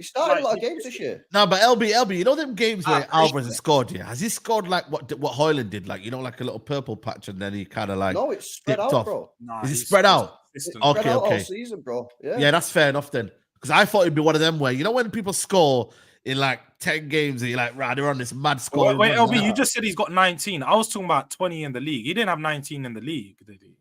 started a lot of games this year. No, but LB, you know them games where Alvarez has scored? Yeah, has he scored like what Højlund did? Like, you know, like a little purple patch, and then he kind of like no, it's spread out, bro. Nah, is it spread out? Okay. All season, bro. Yeah, that's fair enough then. Because I thought it'd be one of them where, you know, when people score in like 10 games and you're like, right, they're on this mad score. Wait, LB, you just said he's got 19. I was talking about 20 in the league. He didn't have 19 in the league, did he?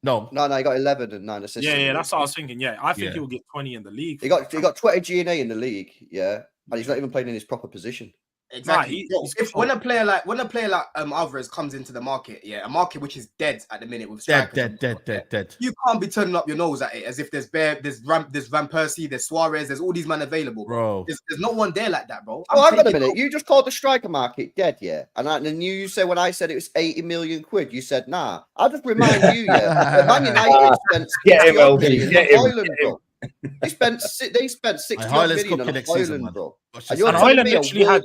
No, he got 11 and 9 assists. Yeah, that's what I was thinking. Yeah, I think he'll get 20 in the league. He got 20 G&A in the league, yeah, and he's not even playing in his proper position. Exactly. When a player like Alvarez comes into the market, a market which is dead at the minute with strikers, dead. You can't be turning up your nose at it as if there's Van Persie, there's Suarez, there's all these men available, bro. There's no one there like that, bro. Hang on a minute. You just called the striker market dead, yeah? And you say when I said it was 80 million quid, you said nah. I'll just remind you, Man United spent 60 million on Højlund, bro. They spent 60 million on Højlund, bro. And Højlund literally had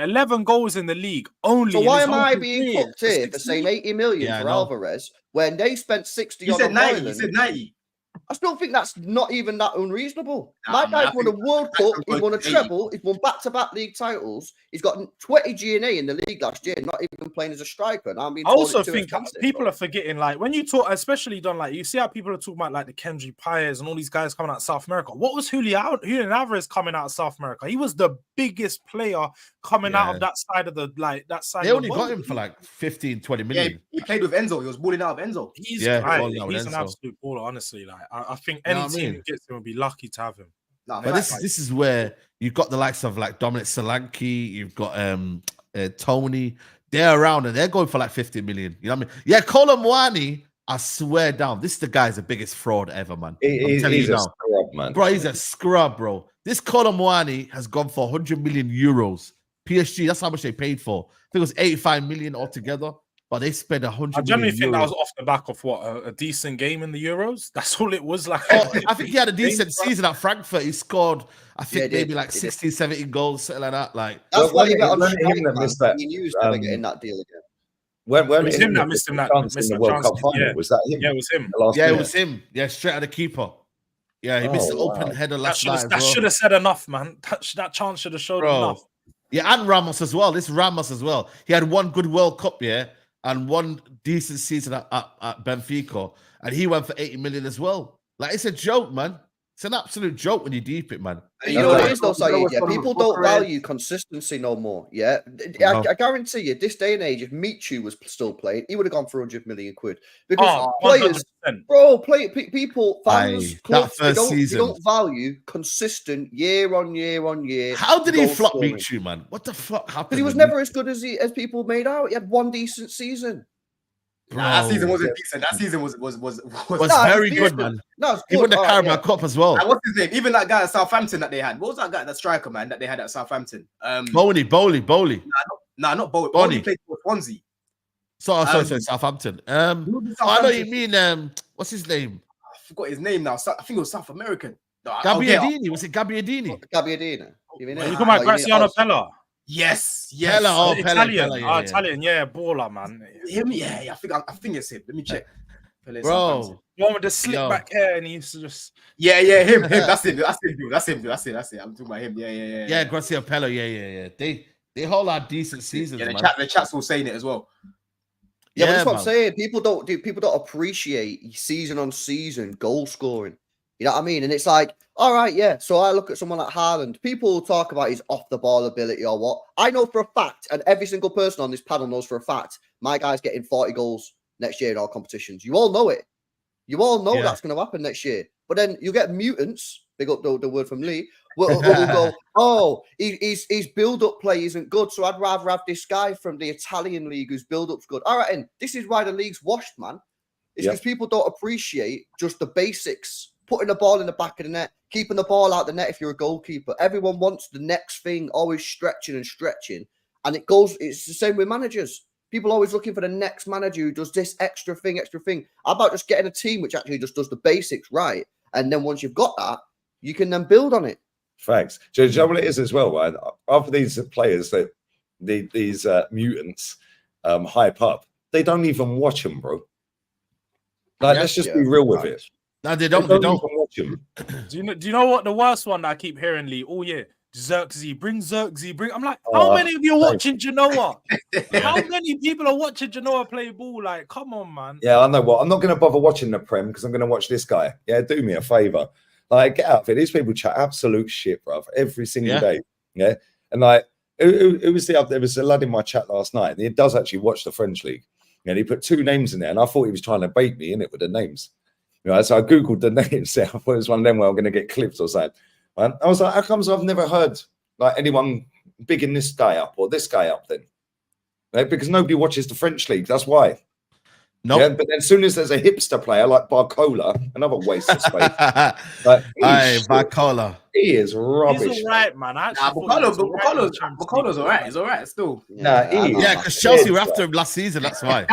11 goals in the league only. So why am I being fucked here for saying 80 million for Alvarez when they spent 60 on Højlund? You said 90. I still think that's not even that unreasonable. My guy's won a World Cup, he won a treble, he's won back-to-back league titles. He's got 20 G&A in the league last year, not even playing as a striker. And I also think people are forgetting, like, when you talk, especially Don, like, you see how people are talking about, like, the Kendry Pyers and all these guys coming out of South America. What was Julian Alvarez coming out of South America? He was the biggest player coming out of that side of the, like, that side. They only got him for, like, 15, 20 million. Yeah, he played with Enzo. He was balling out of Enzo. He's an absolute baller, honestly. Like, I think any team who gets him will be lucky to have him. But this is where you've got the likes of like Dominic Solanke, you've got Tony. They're around and they're going for like 50 million. You know what I mean? Yeah, Colin Mwani, I swear down, this the guy's the biggest fraud ever, man. He's a scrub, man. Bro, he's a scrub, bro. This Colin Mwani has gone for 100 million euros. PSG, that's how much they paid for. I think it was 85 million altogether. But they spent 100 million. I generally think that was off the back of what a decent game in the Euros. That's all it was like. I think he had a decent season at Frankfurt. He scored, I think, maybe like 16, 17 goals, something like that. Like that's why he got on him that missed that. He knew he was going to get in that deal again. When it was him that missed him that World Cup final. Was that him? Yeah, it was him. It was him. Yeah, straight at the keeper. Yeah, he missed the open header last night. That should have said enough, man. That chance should have showed enough. Yeah, and Ramos as well. This Ramos as well. He had one good World Cup, and one decent season at Benfica, and he went for 80 million as well. Like, it's a joke, man. It's an absolute joke when you deep it, man. You know what it is, though, Saeed? Yeah, people don't value consistency no more. Yeah, I guarantee you, this day and age, if Michu was still playing, he would have gone for 100 million quid. Because players, 100%. bro, people, fans, clubs, they season. don't value consistent year on year. How did he flop Michu, man? What the fuck happened? Because he was never as good as people made out. He had one decent season. Nah, that season wasn't decent. That season was very good, man. No, he won the Carabao Cup as well. And what's his name? Even that guy at Southampton that they had. What was that guy, that striker, man, that they had at Southampton? Bowley. Nah, not Bowley. Bowley played for Swansea. Sorry, Southampton. I know you mean. What's his name? I forgot his name now. I think it was South American. Gabbiadini. Was it Gabbiadini? Gabbiadini. You talking about Graziano Pella? Yes. Pella, Italian, Pella, Italian, baller, man. Him, I think it's him. Let me check. Bro, the one with the slick back hair, and he used to just him. That's him. I'm talking about him. Yeah. Graziano Pella. Yeah. They hold out decent seasons. Yeah, man. the chat's all saying it as well. Yeah, but that's what I'm saying. People don't appreciate season on season goal scoring. You know what I mean? And it's like, all right, yeah. So I look at someone like Haaland. People talk about his off-the-ball ability or what. I know for a fact, and every single person on this panel knows for a fact, my guy's getting 40 goals next year in all competitions. You all know it. You all know that's going to happen next year. But then you get mutants, big up the word from Lee, will go, oh, his build-up play isn't good, so I'd rather have this guy from the Italian league whose build-up's good. All right, and this is why the league's washed, man. It's because people don't appreciate just the basics, putting the ball in the back of the net, keeping the ball out the net if you're a goalkeeper. Everyone wants the next thing, always stretching. And it's the same with managers. People are always looking for the next manager who does this extra thing. How about just getting a team which actually just does the basics right? And then once you've got that, you can then build on it. Facts. Do you know what it is as well, right? After these players that these mutants hype up, they don't even watch them, bro. Like, let's just be real with it. No, they don't. They don't even watch them. Do you know what the worst one that I keep hearing, Lee, all year? Bring Zerbi. I'm like, how many of you are watching Genoa? How many people are watching Genoa play ball? Like, come on, man. Yeah, I know what. I'm not going to bother watching the Prem because I'm going to watch this guy. Yeah, do me a favor. Like, get out of it. These people chat absolute shit, bro, every single day. Yeah, and like, it was there was a lad in my chat last night, and he does actually watch the French league. And he put 2 names in there, and I thought he was trying to bait me in it with the names. You know, so I googled the names. I thought it was one of them where I'm going to get clips or something. And I was like, how comes I've never heard like anyone bigging this guy up or this guy up then? Right? Because nobody watches the French league. That's why. No, Yeah, but as soon as there's a hipster player like Barcola, another waste of space. Like, hey, Barcola. He is rubbish. He's all right, man. Barcola's all right. He's all right still. Yeah, because Chelsea were after him last season. That's why.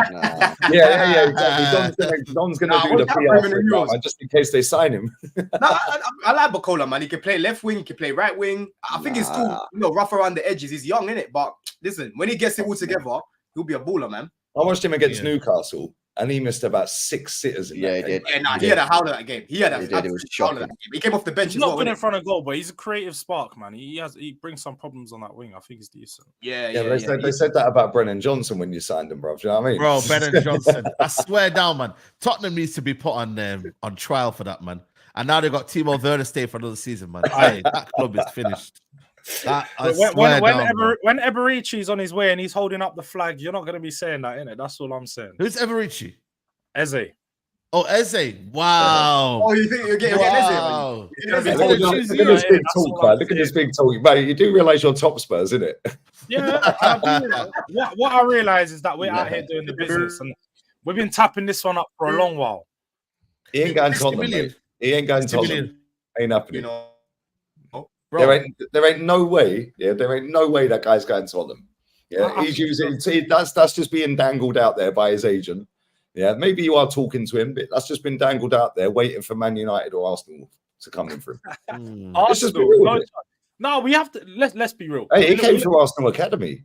Yeah, exactly. Don's going to do the PR just in case they sign him. I like Barcola, man. He can play left wing, he can play right wing. I think he's still rough around the edges. He's young, innit? But listen, when he gets it all together, he'll be a baller, man. I watched him against Newcastle, and he missed about 6 sitters. He did. Yeah, he had a howler that game. He was shocking. He came off the bench. He's not good in front of goal, but he's a creative spark, man. He brings some problems on that wing. I think he's decent. They said that about Brennan Johnson when you signed him, bro. Do you know what I mean? Bro, Brennan Johnson. I swear down, man. Tottenham needs to be put on trial for that, man. And now they've got Timo Werner stay for another season, man. Hey, that club is finished. When Eberici's on his way and he's holding up the flag, you're not going to be saying that, innit? That's all I'm saying. Who's Eberici? Eze. Oh, Eze. Wow. Oh, you think you're getting Eze? Look at this big talk. Mate, you do realise you're top Spurs, isn't it? Yeah. What I realise is that we're out here doing the business and we've been tapping this one up for a long while. He ain't going to Tottenham, mate. He ain't going to Tottenham. Ain't happening. There ain't no way. Yeah, there ain't no way that guy's going to Tottenham. Yeah, he's using. That's just being dangled out there by his agent. Yeah, maybe you are talking to him, but that's just been dangled out there, waiting for Man United or Arsenal to come in for him. No, we have to. Let's be real. Hey, he came through Arsenal Academy.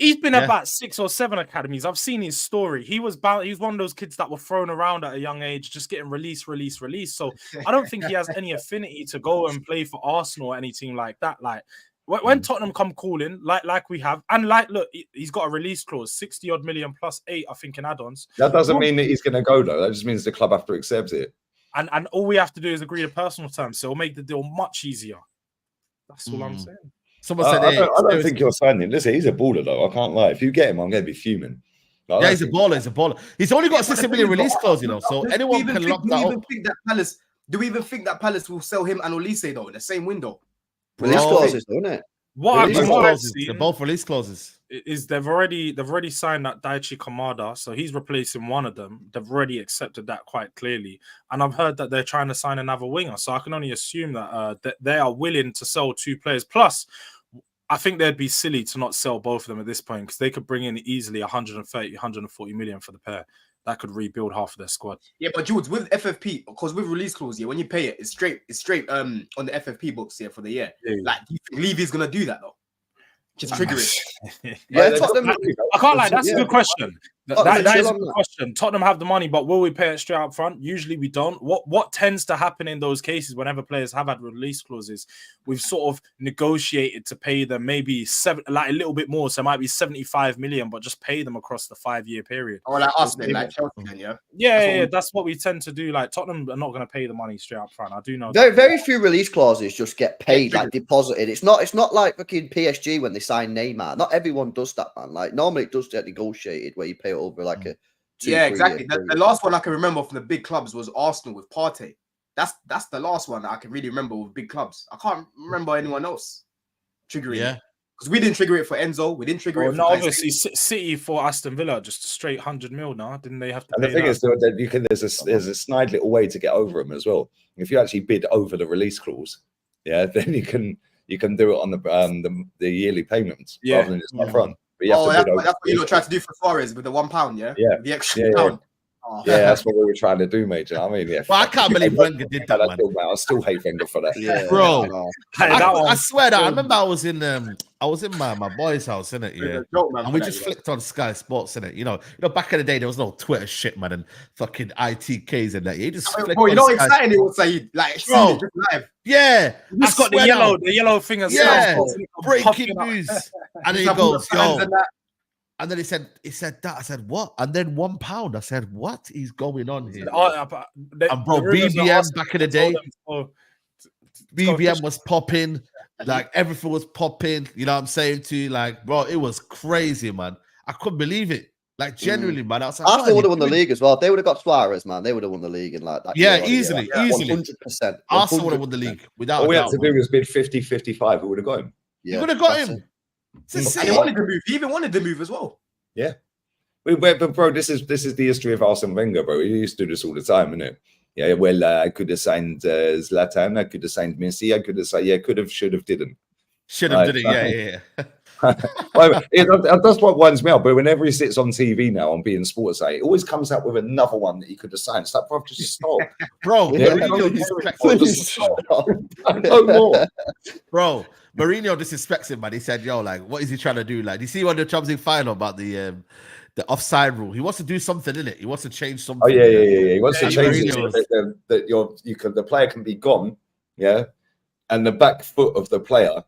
He's been about 6 or 7 academies. I've seen his story. He was one of those kids that were thrown around at a young age, just getting released. So I don't think he has any affinity to go and play for Arsenal or any team like that. Like when Tottenham come calling, like we have, and look, he's got a release clause, 60-odd million plus 8, I think, in add-ons. That doesn't mean that he's going to go though. That just means the club have to accept it. And all we have to do is agree to personal terms, so it'll make the deal much easier. That's all I'm saying. Someone said, I don't think you're signing. Listen, he's a baller though. I can't lie. If you get him, I'm going to be fuming. Yeah, he's a baller. He's only got a 60 million release clause, you know. So anyone can lock that up. Do we even think that Palace will sell him and Olise though in the same window? Release clauses, don't it? They're both release clauses. Is they've already signed that Daichi Kamada, so he's replacing one of them. They've already accepted that quite clearly, and I've heard that they're trying to sign another winger. So I can only assume that they are willing to sell 2 players. Plus, I think they'd be silly to not sell both of them at this point because they could bring in easily 130, 140 million for the pair. That could rebuild half of their squad. Yeah, but Jules, with FFP, because with release clause, when you pay it, it's straight on the FFP books here for the year. Yeah. Like, do you think Levy's gonna do that though? Just trigger it. I can't lie. That's a good question. That is a good question. Tottenham have the money, but will we pay it straight up front? Usually we don't. What tends to happen in those cases whenever players have had release clauses, we've sort of negotiated to pay them maybe a little bit more. So it might be 75 million, but just pay them across the 5-year period. Oh, like us then, like Chelsea then, yeah. That's what we tend to do. Like Tottenham are not going to pay the money straight up front. I do know. Very few release clauses just get paid, like deposited. It's not like fucking PSG when they sign Neymar. Not everyone does that, man. Like normally it does get negotiated where you pay over like a 2-3 exactly. The last one I can remember from the big clubs was Arsenal with Partey. that's the last one that I can really remember with big clubs. I can't remember anyone else triggering. Yeah. Because we didn't trigger it for Enzo. We didn't trigger it for... No, obviously, City for Aston Villa, just a straight 100 mil now. Didn't they have to pay And the thing that? is, that you can, there's a snide little way to get over them as well. If you actually bid over the release clause, yeah, then you can do it on the yearly payments rather than just up front. But you have to bid over that's what you tried to do for Suarez with the £1, yeah? Yeah. The extra pound. Oh. Yeah, that's what we were trying to do, mate. You know what I mean, yeah. Well, I can't believe Wenger did that, man. I still hate Wenger for that. Yeah, bro. I swear that I remember I was in my boy's house, innit? Yeah, and we just flicked on Sky Sports, innit? You know, back in the day there was no Twitter shit, man, and fucking ITKs and that. You just bro, you know how exciting it was, Saeed? Like, bro, just live. Yeah, you just got the yellow thing as breaking news, and then he goes, yo. And then he said that. I said, what? And then £1. I said, what is going on here? And bro, BBM back in the day, BBM was popping, like everything was popping. You know what I'm saying to you? Like, bro, it was crazy, man. I couldn't believe it. Like, genuinely, man. I was like, Arsenal would have won the league as well. They would have got Suarez, man. They would have won the league in like that. Yeah, easily. 100%. Arsenal would have won the league without. All we had to do was bid 50-55. Who would have got him? Yeah, you would have got him. And he wanted to move. He even wanted to move as well. Yeah. But bro, this is the history of Arsene Wenger, bro. He used to do this all the time, innit? Yeah, well, I could have signed Zlatan, I could have signed Messi, I could have said, could have, should have, didn't. Should have, didn't, yeah. Well, that's what winds me up. But whenever he sits on TV now on being Sports, it always comes out with another one that he could have signed. It's like, bro, just stop. Bro, no more. Bro, Mourinho disrespects him, man. He said, yo, like, what is he trying to do? Like, you see when the Champions League final about the offside rule? He wants to do something, innit? He wants to change something. Oh, yeah. He wants to change it so that the player can be gone, yeah, and the back foot of the player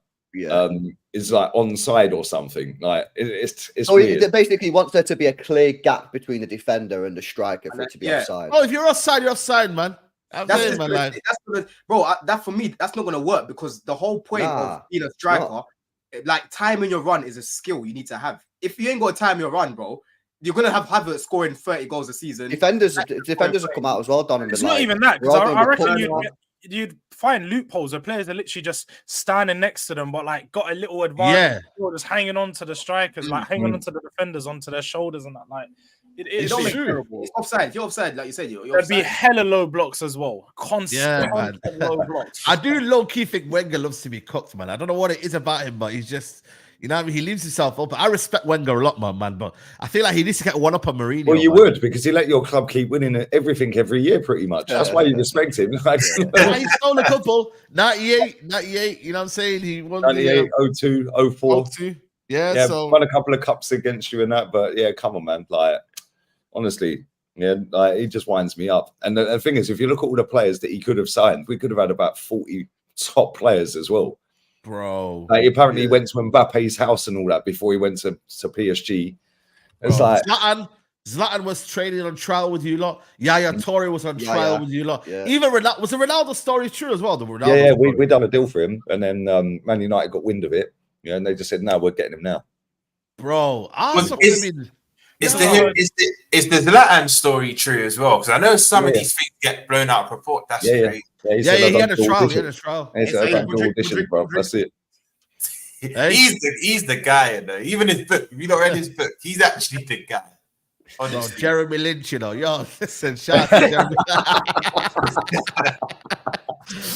is like onside or something. Like it's so weird. He basically wants there to be a clear gap between the defender and the striker for it to be offside. Oh, if you're offside, you're offside, man. That's bro. That for me, that's not gonna work because the whole point of being a striker, like timing your run, is a skill you need to have. If you ain't got to time your run, bro, you're gonna have it scoring 30 goals a season. Defenders have come out as well, Don. It's not even that because I reckon you'd find loopholes where players are literally just standing next to them, but like got a little advantage, just hanging on to the strikers, like hanging on to the defenders, onto their shoulders and that. Like it's terrible. It's offside. You're offside, like you said. There'd be hella low blocks as well. Constant low blocks. I do low key think Wenger loves to be cooked, man. I don't know what it is about him, but he's just. You know what I mean? He leaves himself open. I respect Wenger a lot, man, but I feel like he needs to get one up on Mourinho. Well, you would, because he let your club keep winning everything every year, pretty much. That's why you respect him. He stole a couple. 98, you know what I'm saying? He won 98, 02, 04. 02. Yeah, so won a couple of cups against you and that, but yeah, come on, man. Like, honestly, yeah, like, he just winds me up. And the thing is, if you look at all the players that he could have signed, we could have had about 40 top players as well. Bro, like, apparently he went to Mbappe's house and all that before he went to PSG. It's like Zlatan was training on trial with you lot. Yaya Toure was on trial with you lot. Yeah. Even Ronaldo, was the Ronaldo story true as well? We done a deal for him, and then Man United got wind of it. Yeah, and they just said, "No, we're getting him now." Bro, is the Zlatan story true as well? Because I know some of these things get blown out of proportion. That's great. He had a trial. He had a trial. He said, "I do audition, bro. That's it." He's the guy, you know. Even his book. If you not read his book, he's actually the guy. No, Jeremy Lynch, you know. Yo, listen, shout out to Jeremy.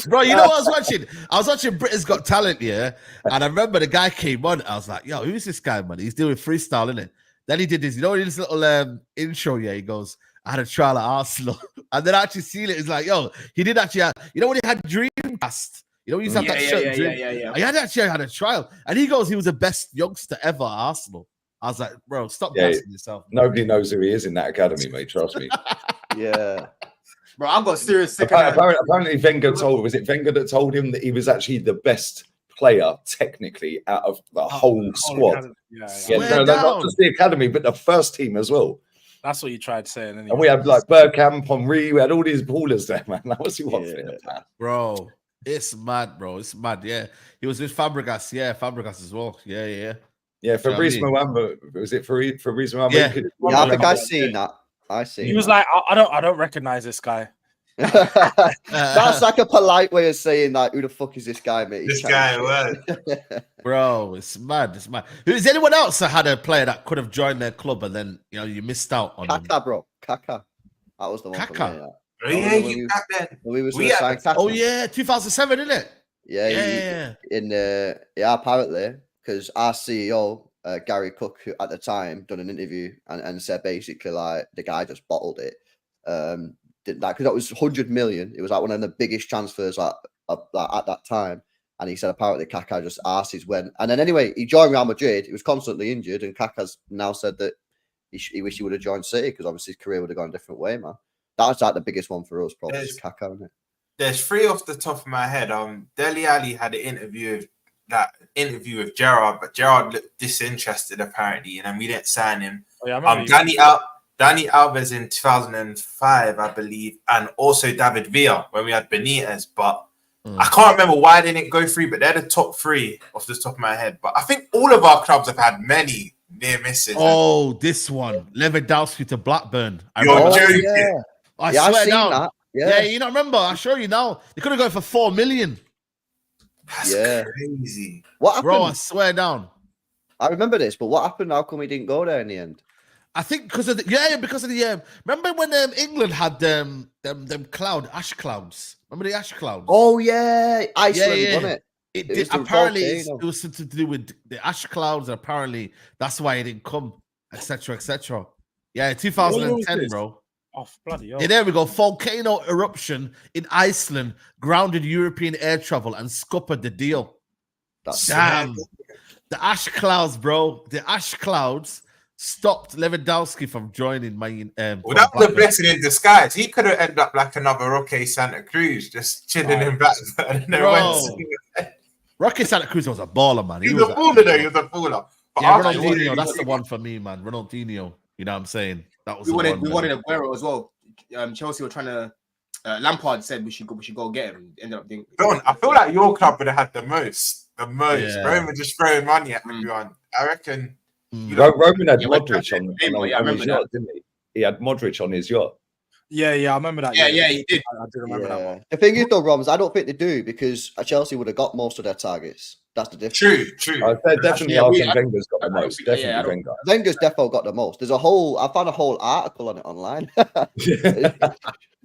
Bro, you know what I was watching? I was watching Britain's Got Talent, yeah. And I remember the guy came on. I was like, yo, who's this guy, man? He's doing freestyle, innit? Then he did this, you know, this little intro, yeah. He goes, I had a trial at Arsenal. And then I actually see it. It's like, yo, he did actually have, you know, when he had Dreamcast, you know, he used to have that shirt. He had a trial. And he goes, he was the best youngster ever at Arsenal. I was like, bro, stop gassing yourself. Nobody knows who he is in that academy, mate. Trust me. Yeah. Bro, I've got serious sick. Apparently, Wenger was it Wenger that told him that he was actually the best player technically out of the whole squad? Not just the academy, but the first team as well. That's what you tried saying. And we had like Bergkamp, Henry, we had all these ballers there, man. That was what in the plan. Bro, it's mad, bro. It's mad, yeah. He was with Fabregas, Fabregas as well. Yeah, Fabrice Muamba. Was it Fabrice Muamba? Yeah, I think I've seen that. I see. He was like, I don't recognize this guy. That's like a polite way of saying like, who the fuck is this guy, mate? This guy was. Bro, it's mad. It's mad. Is anyone else that had a player that could have joined their club and then you missed out on them? Kaka, bro. Kaka. That was the one. Kaka. For me, Oh, yeah, you back then. we was signed Kaka. Oh yeah, 2007, isn't it? Yeah. Apparently, because our CEO Gary Cook, who at the time done an interview and said basically like the guy just bottled it. Did that because that was 100 million. It was like one of the biggest transfers at that time. And he said apparently Kaká just asked his when. And then anyway, he joined Real Madrid. He was constantly injured, and Kaká's now said that he wished he would have joined City because obviously his career would have gone a different way, man. That's like the biggest one for us, probably. Kaká, isn't it? There's three off the top of my head. Dele Alli had an interview with Gerrard, but Gerrard looked disinterested apparently, and then we didn't sign him. Oh, yeah, Dani Alvarez in 2005, I believe, and also David Villa when we had Benitez, but I can't remember why they didn't go through, but they're the top three off the top of my head. But I think all of our clubs have had many near misses. Oh, this one. Lewandowski to Blackburn. You're joking. Yeah. I swear down. That. Yeah, you don't remember. I'll show you now. They could have gone for 4 million. That's crazy. What happened? Bro, I swear down. I remember this, but what happened? How come he didn't go there in the end? I think because of the remember when England had them ash clouds? Remember the ash clouds? Oh yeah, Iceland won it. It did, apparently it was something to do with the ash clouds, and apparently that's why it didn't come, etc., etc. Yeah, 2010, bro. Oh, bloody hell. Yeah, there we go. Volcano eruption in Iceland grounded European air travel and scuppered the deal. Damn. The ash clouds, bro. The ash clouds stopped Lewandowski from joining my. Well, that was a blessing in disguise. He could have ended up like another Roque Santa Cruz, just chilling in Blackburn. Roque Santa Cruz was a baller, man. He was a baller, though. He was a baller. Yeah, Ronaldinho, that's the one for me, man. Ronaldinho. You know what I'm saying? That was we wanted Aguero as well. Chelsea were trying to. Lampard said we should go get him. Ended up doing. I feel like your club would have had the most. Yeah. Roman just throwing money at everyone. I reckon. Roman had Modric on his yacht, didn't he? He had Modric on his yacht. Yeah, I remember that. Yeah, he did. I did remember that one. The thing is, though, Roms, I don't think they do because Chelsea would have got most of their targets. That's the difference. True. Definitely, I think Wenger's got the most. Definitely Wenger. Wenger's defo got the most. I found a whole article on it online.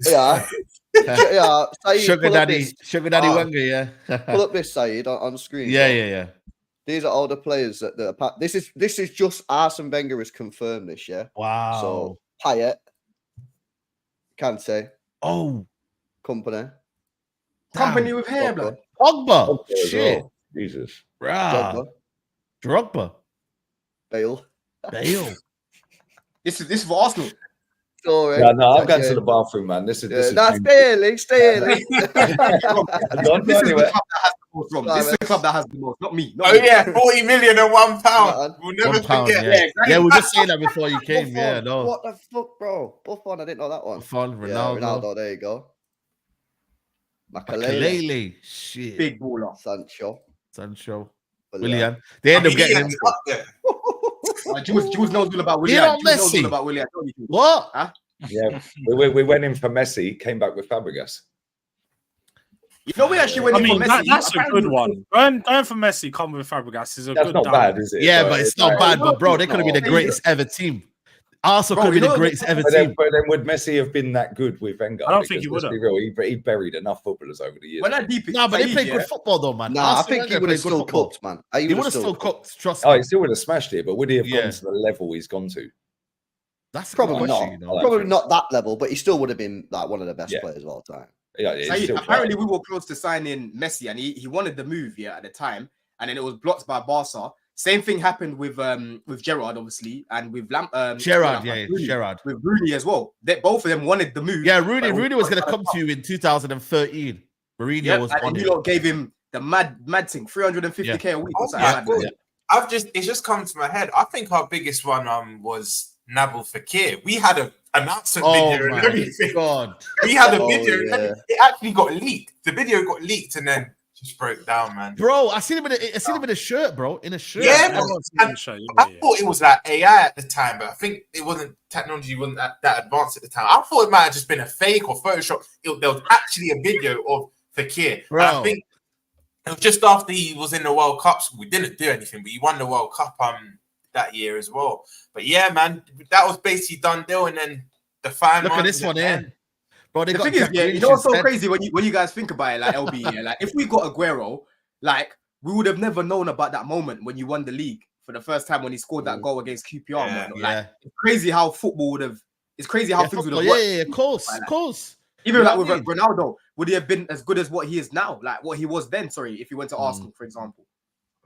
yeah. Saeed, Sugar Daddy Wenger, yeah. Pull up this, Saeed, on screen. Yeah. These are all the players that this is just Arsene Wenger has confirmed this, yeah. Wow. So Payet, Kante, Company with hair, blood. Pogba. Shit. Jesus. Drogba. Bale. This is for Arsenal. Sorry. Yeah, no, I'm going to the bathroom, man. This is stay early. This is the club that has the most, not me. 40 million and £1. We'll never forget. Yeah, exactly. We were just saying that before you came. Buffon. No. What the fuck, bro? Buffon, I didn't know that one. Buffon, Ronaldo. Yeah, Ronaldo, there you go. Makalele. Shit. Big baller. Sancho. Willian. They end up getting him. Jules knows all about Willian. You know Messi. What? Huh? Yeah, we went in for Messi, came back with Fabregas. You know, we actually went in for Messi. That's a good one. Going for Messi, come with Fabregas is a That's good. That's not bad, is it? Yeah, but it's not bad. But bro, they could have been the greatest ever team. Arsenal could have been the greatest ever team. But then would Messi have been that good with Wenger? I don't think he would have. He buried enough footballers over the years. No, but they played good football though, man. I think he would have still cooked, man. He would have still cooked. Trust me. Oh, he still would have smashed it, but would he have gone to the level he's gone to? That's probably not. Probably not that level, but he still would have been like one of the best players of all time. Yeah, apparently we were close to signing Messi, and he wanted the move at the time, and then it was blocked by Barca. Same thing happened with Gerrard, obviously, and with Gerrard, Gerrard, with Rooney as well. Both of them wanted the move. Yeah, Rooney was going to come to you in 2013. Mourinho was on it. Gave him the mad thing, 350k a week. It's just come to my head. I think our biggest one was Nabil Fekir. We had an announcement video and everything. God. We had a video. And it actually got leaked. The video got leaked, and then just broke down, man. Bro, I seen him in a shirt, bro. In a shirt. Yeah, Yeah, I thought it was like AI at the time, but I think it wasn't. Technology wasn't that advanced at the time. I thought it might have just been a fake or Photoshop. There was actually a video of Fekir. Bro. I think it was just after he was in the World Cup. So we didn't do anything, but he won the World Cup that year as well. But yeah, man, that was basically done deal, and then the final. Look at this one here. Bro, the thing is, yeah, you know what's so crazy when you guys think about it, like LB, yeah, like if we got Aguero, like we would have never known about that moment when you won the league for the first time when he scored that goal against QPR. Man. Like, it's crazy how football would have. It's crazy how things would have worked. Yeah, of course. Even like with Ronaldo, would he have been as good as what he is now? Like what he was then? Sorry, if he went to Arsenal, for example.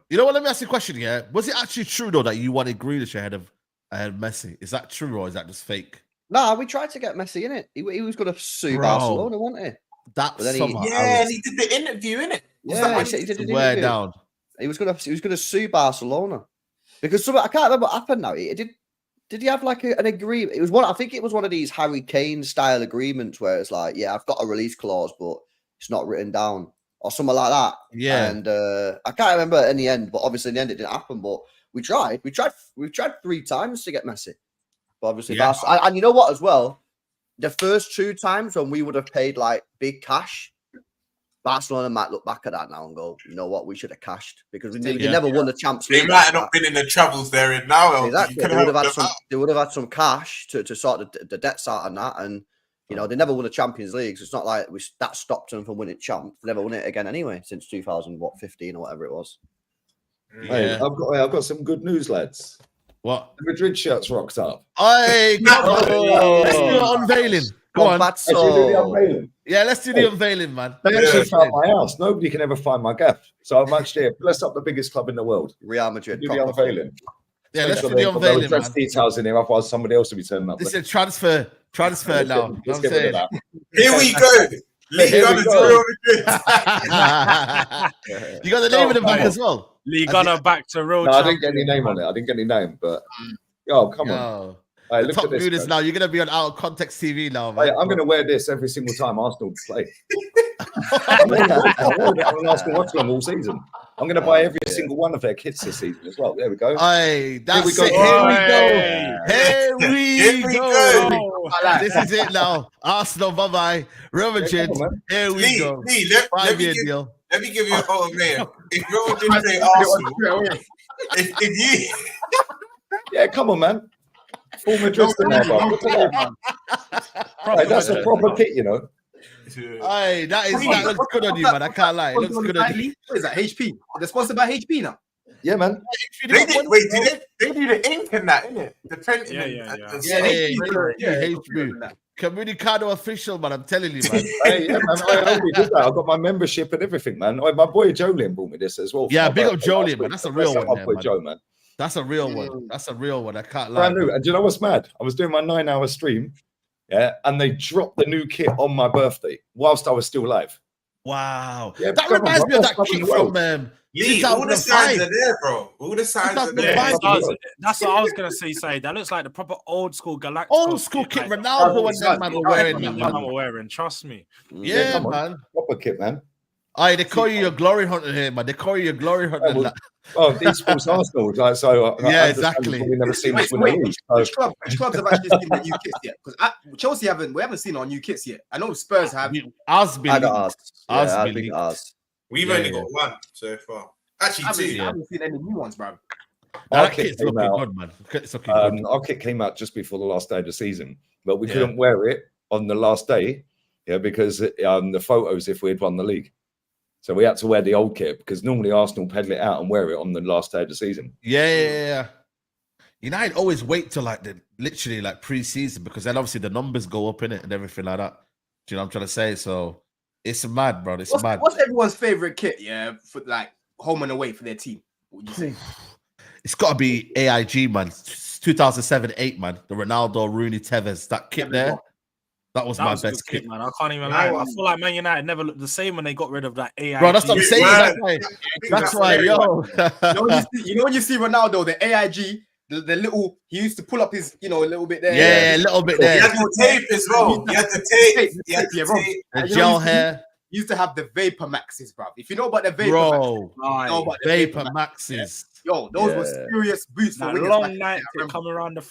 You know what? Let me ask you a question. Yeah, was it actually true though that you wanted Grealish ahead of Messi? Is that true or is that just fake? Nah, we tried to get Messi in it. He was going to sue Barcelona, wasn't he? That's and he did the interview in it. Yeah, he did the interview. Down. He was going to sue Barcelona because I can't remember what happened now. Did he have like an agreement? It was one. I think it was one of these Harry Kane style agreements where it's like, yeah, I've got a release clause, but it's not written down or something like that. Yeah. And I can't remember in the end, but obviously in the end it didn't happen. But we tried. We tried 3 times to get Messi. But obviously, and you know what as well? The first 2 times when we would have paid like big cash, Barcelona might look back at that now and go, you know what, we should have cashed because we never won the Champions League. They might have not been in the troubles they're in now. Exactly. They would have had some cash to sort the debts out and that. And, you know, they never won the Champions League. So it's not like that stopped them from winning champs. They never won it again anyway since 2015 or whatever it was. Hey, I've got some good news, lads. What? The Madrid shirt's rocked up. Hey, come on. Let's do the unveiling. Go on. Yeah, let's do the unveiling, man. They actually found my house. Nobody can ever find my gaff. So I'm actually bless up the biggest club in the world. Real Madrid. Do the unveiling. Yeah, let's do the unveiling, man. Details in here, otherwise somebody else will be turning up. This is a transfer now. Let's get rid of that. Here we go. You got the name of the back as well. Liga back to real. No, I didn't get any name on it. I didn't get any name, but come on. Right, look top at this, viewers now. You're gonna be on Out of Context TV now, man. Hey, I'm gonna wear this every single time Arsenal play. I'm an Arsenal watch along all season. I'm gonna buy every single one of their kits this season as well. There we go. Hey, that's it. Here we go. This is it now. Arsenal, bye. Real Madrid. Here we go. Let me give you a photo, man. If Real Madrid play Arsenal, if you yeah, come on, man. Full Madrid that's a proper kit, you know. Hey, that looks good on you, man. I can't lie. It looks good on you. What is that? HP? They're sponsored by HP now. Yeah, man. They do the ink in that, innit? The printing. HP. Comunicado official, man. I'm telling you, man. Hey, yeah, man. I already did that. I got my membership and everything, man. My boy Jolien bought me this as well. Yeah, big up Jolien, man. That's a real one. My boy Joe, man. That's a real one. That's a real one. I can't lie. Brand new. And do you know what's mad? I was doing my 9-hour stream, and they dropped the new kit on my birthday whilst I was still live. Wow. Yeah, that reminds me of that kit from all the signs are there, bro. All the signs are there. That's what I was gonna say, Saeed. That looks like the proper old school Galacticos. Old school kit, like, Ronaldo and them man were wearing. Trust me. Yeah, man. Proper kit, man. Aye, they call you your glory hunter here, man. They call you your glory hunter. These sports Arsenal, like, so yeah, exactly. We've never seen this which clubs have actually seen the new kits yet? Because Chelsea we haven't seen our new kits yet. I know Spurs have. Ours. We've only got one so far. Actually, I haven't seen any new ones, bro. Our kit's looking good, man. It's looking good. Our kit came out just before the last day of the season, but we couldn't wear it on the last day, because the photos if we had won the league. So we had to wear the old kit because normally Arsenal peddle it out and wear it on the last day of the season. Yeah. United always wait till literally pre-season because then obviously the numbers go up in it and everything like that. Do you know what I'm trying to say? So it's mad, bro. It's mad. What's everyone's favorite kit? Yeah, for like home and away for their team. What would you say? It's got to be AIG, man. 2007-8, man. The Ronaldo, Rooney, Tevez, that kit there. That was my best kit, man. I can't even lie. I feel like Man United never looked the same when they got rid of that AIG. Bro, that's what I'm saying. That's why, yo. You know when you see Ronaldo, the AIG, the little, he used to pull up his, a little bit there. Yeah, a little bit there. He had the tape as well. He had the tape. The gel hair. used to have the Vapor Maxes, bro. If you know about the Vapor Bro, Maxes, you know about the Vapor Maxes. Yo, those were serious boots for That wingers. long night to come around the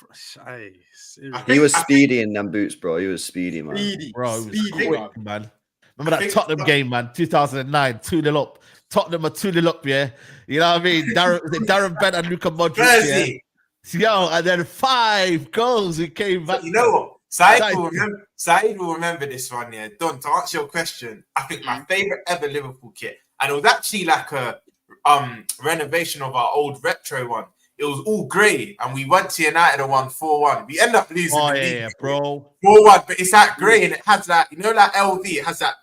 He was speedy in them boots, bro. He was speedy, man. Bro, it was speedy, quick, man. Remember that Tottenham game, man? 2009, 2-0 up. Tottenham are 2-0 up, yeah. You know what I mean? Darren Bent and Luka Modric, yeah. Yo, and then 5 goals. We came back. So you know what? Saeed will remember this one, yeah. Don, to answer your question, I think my favorite ever Liverpool kit, and it was actually like a renovation of our old retro one. It was all grey, and we went to United and won 4-1. We end up losing the league. Yeah, bro. 4-1, but it's that grey, and it has that, you know, like LV, it has that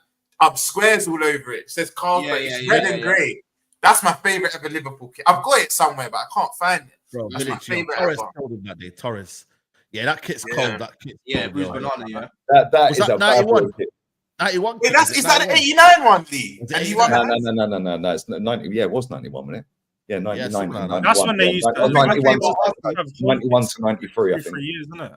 squares all over it. It says Carlsberg. It's red and grey. That's my favorite ever Liverpool kit. I've got it somewhere, but I can't find it. Bro, that's my favorite Torres ever. told him that day. Torres. Yeah, that kit's cold. That kit's cold, Bruce bro. Banana, yeah. That Was is that a bad 91? boy kit. 91. Wait, is that the 89 one, Lee? And he won No. It's 90. Yeah, it was 91, wasn't it? Yeah, 99. something like that. That's when they used to 91 to 93, I think. 3 years, isn't it?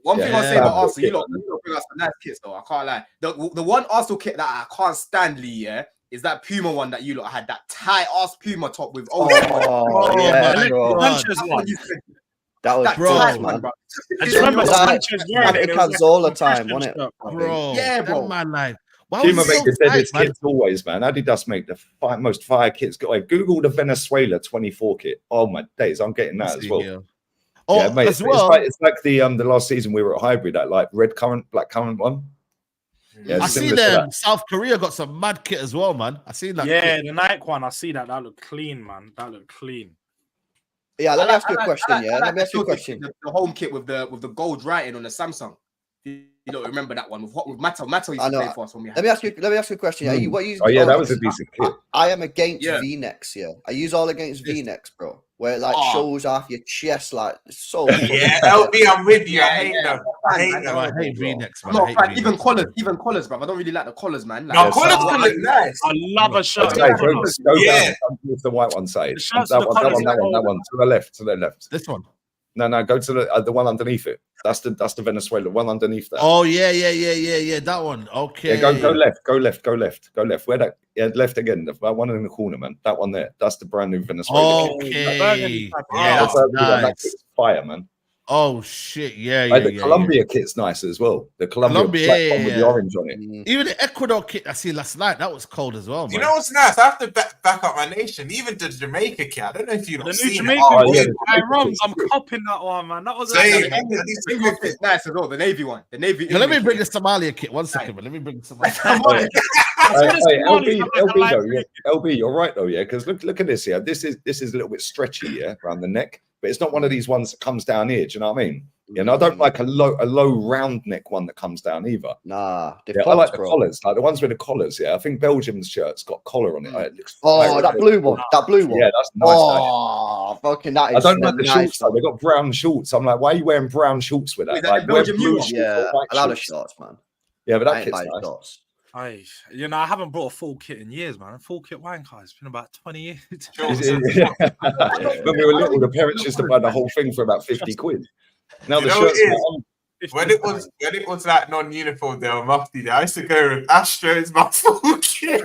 One thing I'll say Yeah. about Arsenal, you lot bring us some nice kits though. I can't lie. The one Arsenal kit that I can't stand, Lee, yeah, is that Puma one that you lot had, that tight ass Puma top with yeah, bro. Sanchez one. That was bro, tight, man, bro. I just remember Sanchez wearing it. It was Cazorla a time, fashion wasn't it? shirt, bro. Bro, Yeah, bro. that man, like, why Puma was he make the so deadest tight, man? kits always, man. Adidas make the most fire kits. Google the Venezuela 24 kit. Oh my days, I'm getting that as well. Yeah. Oh, Yeah, mate, as well, it's like the last season we were at Hybrid, that like red currant, black currant one. Yeah, I similar seen to that. South Korea got some mad kit as well, man. I seen that. Yeah, kit. the Nike one. I see that. That looked clean, man. That looked clean. Yeah, let me ask you a question. I like Let me ask you a question. The home kit with the gold writing on the Samsung. You don't remember that one with Matto? Matto used to play for us when we had. Let me ask you a question. Are you, what you? Oh yeah, that was a decent kit. I am against V-necks. Yeah, I use all against V-necks, bro. Where it like shows off your chest, like so. Yeah, LB, I'm with you. I hate them. I hate them. I hate V-necks, man. No, I hate right, V-necks. even collars, bro. I don't really like the collars, man. Like, No, collars can look nice. I love a shirt. Okay, go Yeah. down with the white one side. The shirts, That the one, colours, that one. To the left. This one. No, go to the one underneath it. That's the Venezuela one underneath that. Oh yeah. That one. Okay. Yeah, go left. Where that? Yeah, left again. The one in the corner, man. That one there. That's the brand new Venezuela. Okay. Kit. Yeah, that's That nice. kit's fire, man. Oh shit. Yeah. The Colombia kit's nice as well. The Colombia black one with the orange on it. Even the Ecuador kit I seen last night, that was cold as well, man. You know what's nice? I have to back up my nation. Even the Jamaica kit. I don't know if you've The new seen Jamaican it. Oh, yeah, kit, the Tyrone, I'm kit. copping that one, man. That was Same. England kit's nice as well. The navy one. The navy. Yeah, let me England bring the kit. Somalia kit. 1 second, man. Let me bring the Somalia. Hey, LB, you're right though, yeah. Because look at this here. This is a little bit stretchy, yeah, around the neck, but it's not one of these ones that comes down here. Do you know what I mean? Yeah, and I don't like a low round neck one that comes down either. Nah, I like the collars, like the ones with the collars. Yeah, I think Belgium's shirt's got collar on it. It looks that blue one. That blue one. Yeah, that's nice. Oh, fucking that is. I don't like the nice, shorts though. They got brown shorts. I'm like, why are you wearing brown shorts with that? Is that Like, the Belgium wear blue new one? shorts or Yeah, white a lot of shorts. shots, man. Yeah, but I that ain't kit's like nice. shots. I haven't brought a full kit in years, man. A full kit wine car. It's been about 20 years. When we were little, the parents used to buy the whole thing for about 50 quid. Now the shirts are on. When it was like non-uniform there on Mufti there, I used to go with Astros my full kit.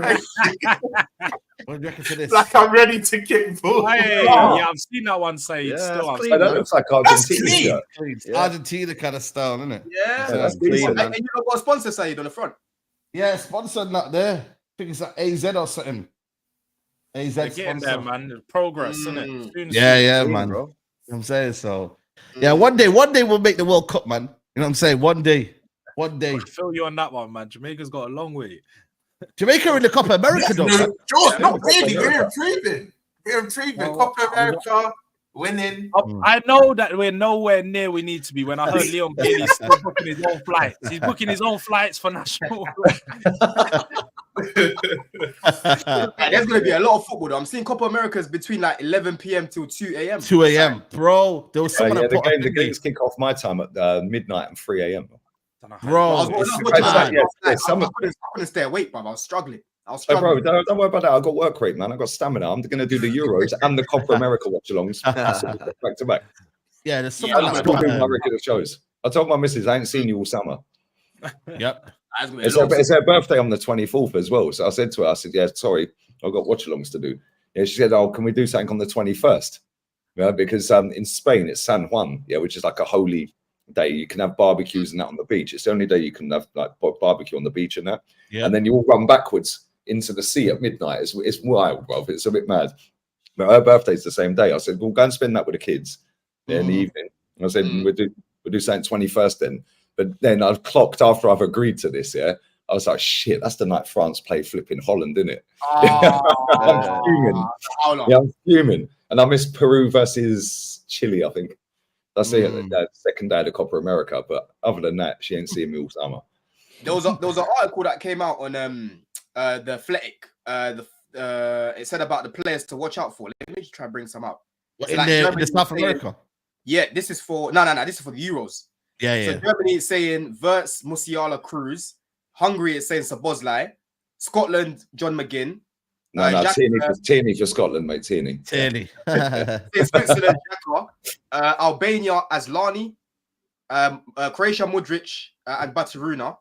What do you reckon for this? Like I'm ready to kick ball. Yeah, I've seen that one say Yeah, still. clean, That looks like Argentina clean. shirt. Yeah. Argentina kind of style, isn't it? Yeah, that's and decent, you know got a sponsor Saeed on the front. Yeah, sponsored not there. I think it's like AZ or something. AZ They're getting there, man. There's progress, isn't it? Soon, Yeah, Soon, man. bro. You know what I'm saying? So, yeah, one day we'll make the World Cup, man. You know what I'm saying? One day. I feel you on that one, man. Jamaica's got a long way. Jamaica in the Copa America, though. man. George, not really. We're improving. Copa America, winning. I know that we're nowhere near we need to be. When I heard Leon Bailey's still booking his own flights, he's booking his own flights for national. There's gonna be a lot of football though. I'm seeing Copa America's between like 11 p.m. till 2 a.m. 2 a.m. Bro, there was someone that put the games kick off my time at midnight and 3 a.m. Bro, I couldn't stay awake, bro. I was struggling. So, bro, don't worry about that. I got work rate, man. I got stamina. I'm going to do the Euros and the Copa America watch-alongs back to back. Yeah, there's I'm someone still doing my regular shows. I told my missus I ain't seen you all summer. Yep. It's her birthday on the 24th as well. So I said to her, I said, yeah, sorry, I've got watch-alongs to do. Yeah, she said, oh, can we do something on the 21st? Yeah, because in Spain, it's San Juan, yeah, which is like a holy day. You can have barbecues and that on the beach. It's the only day you can have like barbecue on the beach and that. Yeah. And then you all run backwards into the sea at midnight. It's wild, bro. It's a bit mad. But her birthday's the same day. I said, we'll go and spend that with the kids in the evening. And I said, we'll do something 21st then. But then I've clocked after I've agreed to this, yeah. I was like, shit, that's the night France played flipping Holland, isn't it? I'm fuming. Yeah, I'm fuming. And I miss Peru versus Chile, I think. That's the second day of the Copa America. But other than that, she ain't seeing me all summer. There was an article that came out on the Athletic. It said about the players to watch out for. Let me just try and bring some up. In the South America? Yeah, this is for this is for the Euros. Yeah. So Germany is saying Wirtz, Musiala, Cruz. Hungary is saying Szoboszlai. Scotland, John McGinn. Tierney for Scotland, mate. Tierney. Switzerland, Xhaka. Albania, Aslani. Croatia, Modric and Baturuna.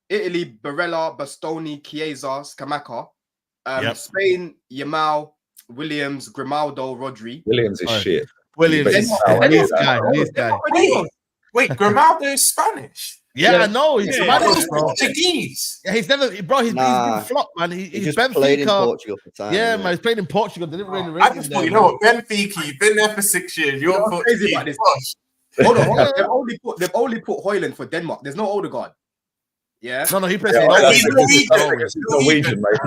Italy, Barella, Bastoni, Chiesa, Scamacca. Spain, Yamal, Williams, Grimaldo, Rodri. Williams is shit. Williams is this guy. Wait, Grimaldo is Spanish. Yeah, I know. He's Spanish, bro. Portuguese. Yeah, he's been flopped, man. He's just Benfica. Played in Portugal for time. Yeah, man. He's played in Portugal. They didn't really I just thought, you know what, Benfica, you've been there for 6 years. You're crazy about this. Hold on. They've only put Højlund for Denmark. There's no Odegaard. Yeah. No, he plays he's Norwegian, mate.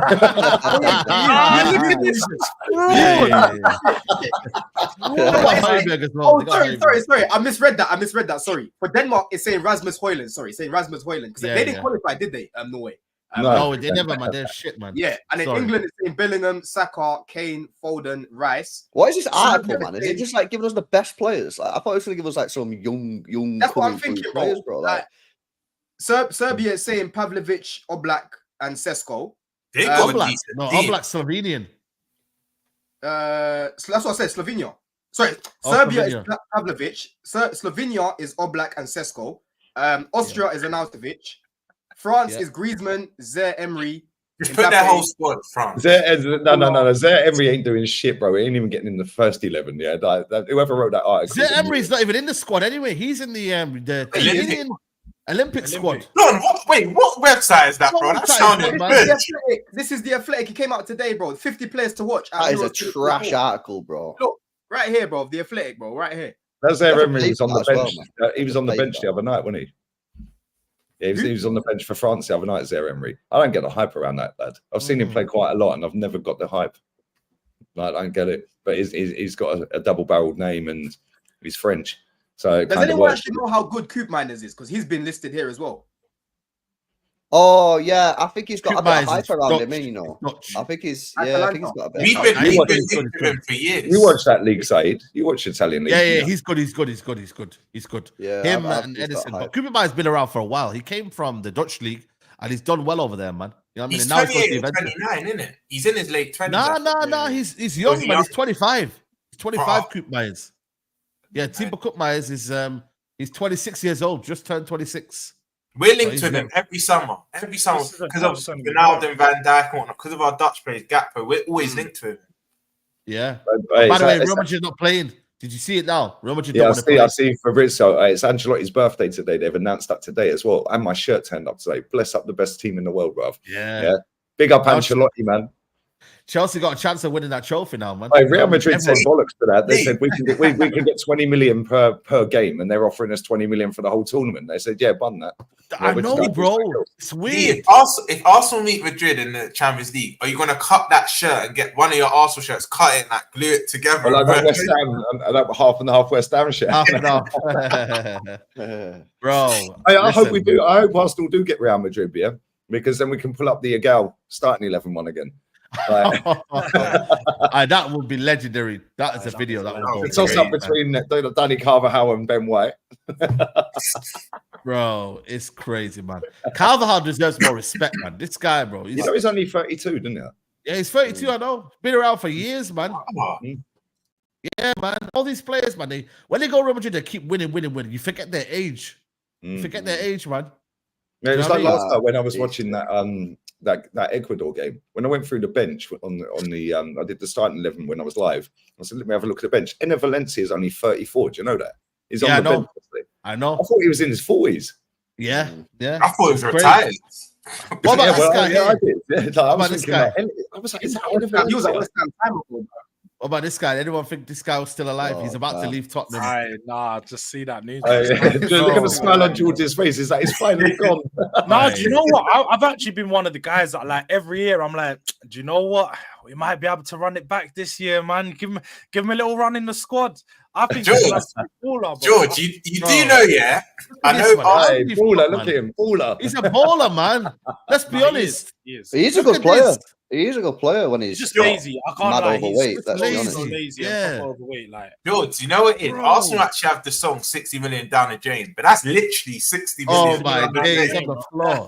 Sorry. I misread that. Sorry. For Denmark, it's saying Rasmus Højlund. Sorry, saying Rasmus Højlund. Because they didn't qualify, did they? Norway. No, they never, man. They're shit, man. Yeah, and in England, it's saying Bellingham, Saka, Kane, Foden, Rice. What is this article, man? Is it just like giving us the best players? Like, I thought it was going to give us like some young. That's what I'm thinking, players, bro. Like, Serbia is saying Pavlovic, Oblak, and Sesko. Oblak Slovenian. That's what I said. Slovenia. Sorry, Serbia is Pavlovic. Slovenia is Oblak and Sesko. Austria is Arnautovic. France is Griezmann, Zer Emery. Just put their whole squad. France. No. Zer Emery ain't doing shit, bro. He ain't even getting in the first 11. Yeah, whoever wrote that article. Zer Emery's not even in the squad anyway. He's in the Olympic squad. What website is that, bro? That sounded good. This is the Athletic. He came out today, bro. 50 players to watch. That is a trash article, bro. Look, right here, bro. The Athletic, bro. Right here. That's Zer Emery was on the bench. He was on the bench the other night, wasn't he? Yeah, he was on the bench for France the other night, Zer Emery. I don't get the hype around that lad. I've seen him play quite a lot, and I've never got the hype. Like, I don't get it. But he's got a double-barreled name, and he's French. So does anyone actually know how good Koopmeiners is? Because he's been listed here as well. Oh yeah, I think he's got a bit of hype around him, you know. I think he's got a bit. We've been linked with him for years. You watch that league, Saeed. You watch Italian league. Yeah, he's good. He's good. Yeah, him and Edison. But Koopmeiners been around for a while. He came from the Dutch league and he's done well over there, man. You know what I mean? He's now 28 or 29, isn't it? He's in his late 20s. No. He's young, man. He's 25. He's 25, Koopmeiners. Yeah, Thibaut Koopmeiners is he's 26 years old, just turned 26. We're linked with him every summer because of Ronaldo and Van Dijk and whatnot, because of our Dutch players, Gakpo. We're always linked to him. Yeah. By the way, Real Madrid's not playing. Did you see it now? Real Madrid I see Fabrizio. It's Ancelotti's birthday today. They've announced that today as well. And my shirt turned up today. Bless up the best team in the world, bruv. Yeah. Big up Ancelotti, man. Chelsea got a chance of winning that trophy now, man. Real Madrid said bollocks to that. They said we can get 20 million per game, and they're offering us 20 million for the whole tournament. They said, yeah, bun that. I know, bro. It's weird. If Arsenal meet Madrid in the Champions League, are you going to cut that shirt and get one of your Arsenal shirts, cut it, like glue it together? Well, like West Ham, half and half West Ham shirt. Half and half. Bro. I hope we do. I hope Arsenal do get Real Madrid, yeah, because then we can pull up the Agal starting 11 one again. That would be legendary. That is a video that would it's also up between Danny Carvajal and Ben White. Bro, it's crazy, man. Carvajal deserves more respect, man. This guy, bro. He's only 32, didn't he? Yeah, he's 32. I know. Been around for years, man. Yeah, man. All these players, man. When they go Real Madrid, they keep winning. You forget their age. You forget their age, man. Yeah, it was like last time when I was it's watching that Ecuador game. When I went through the bench on the I did the starting 11 when I was live. I said, let me have a look at the bench. Enner Valencia is only 34. Do you know that? He's on the bench. I know. I thought he was in his 40s. Yeah. I thought he was retired. What about this guy? I did. Yeah, like, I was this thinking, guy? I was like, He was at West Ham time ago, bro. What about this guy? Anyone think this guy was still alive? He's about to leave Tottenham. Nah, just see that news. Look at the smile on George's face. It's like he's finally gone. No, do you know what? I've actually been one of the guys that like every year I'm like, do you know what? We might be able to run it back this year, man. Give him a little run in the squad. I think George, George, you do know, yeah? I know. Baller, look at him, baller. He's a baller, man. Let's be honest. He's a good player. He is a good player when he's just lazy. I can't lie. Overweight. He's That's lazy. Yeah. Overweight. Like, George, you know what it is? Arsenal actually have the song 60 million down the drain, but that's literally 60 million. Oh my days on the floor.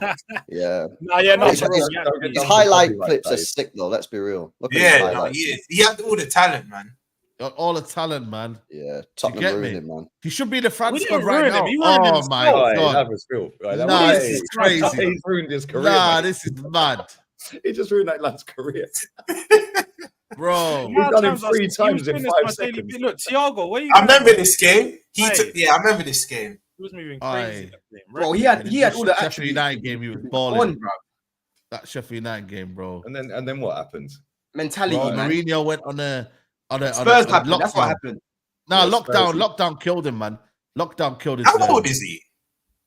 Yeah. No, his highlight clips are sick though. Let's be real. He had all the talent, man. All the talent, man. Yeah, Tottenham ruined him, man. He should be the France We squad didn't right ruin now. him. He ruined Oh my god! That was real. Right, Nah, this is crazy. He's ruined his career. Nah, this is mad, he just ruined that lad's career, bro. He's done it 3 times in 5 seconds. Look, Thiago, where you? I remember this game. I remember this game. He was moving crazy. Bro, he had all the Sheffield United game. He was balling, bro. That Sheffield United game, bro. And then what happened? Mentality. Bro, Mourinho went on a Spurs happened. That's what happened. Nah, lockdown killed him, man. Lockdown killed his. How old is he?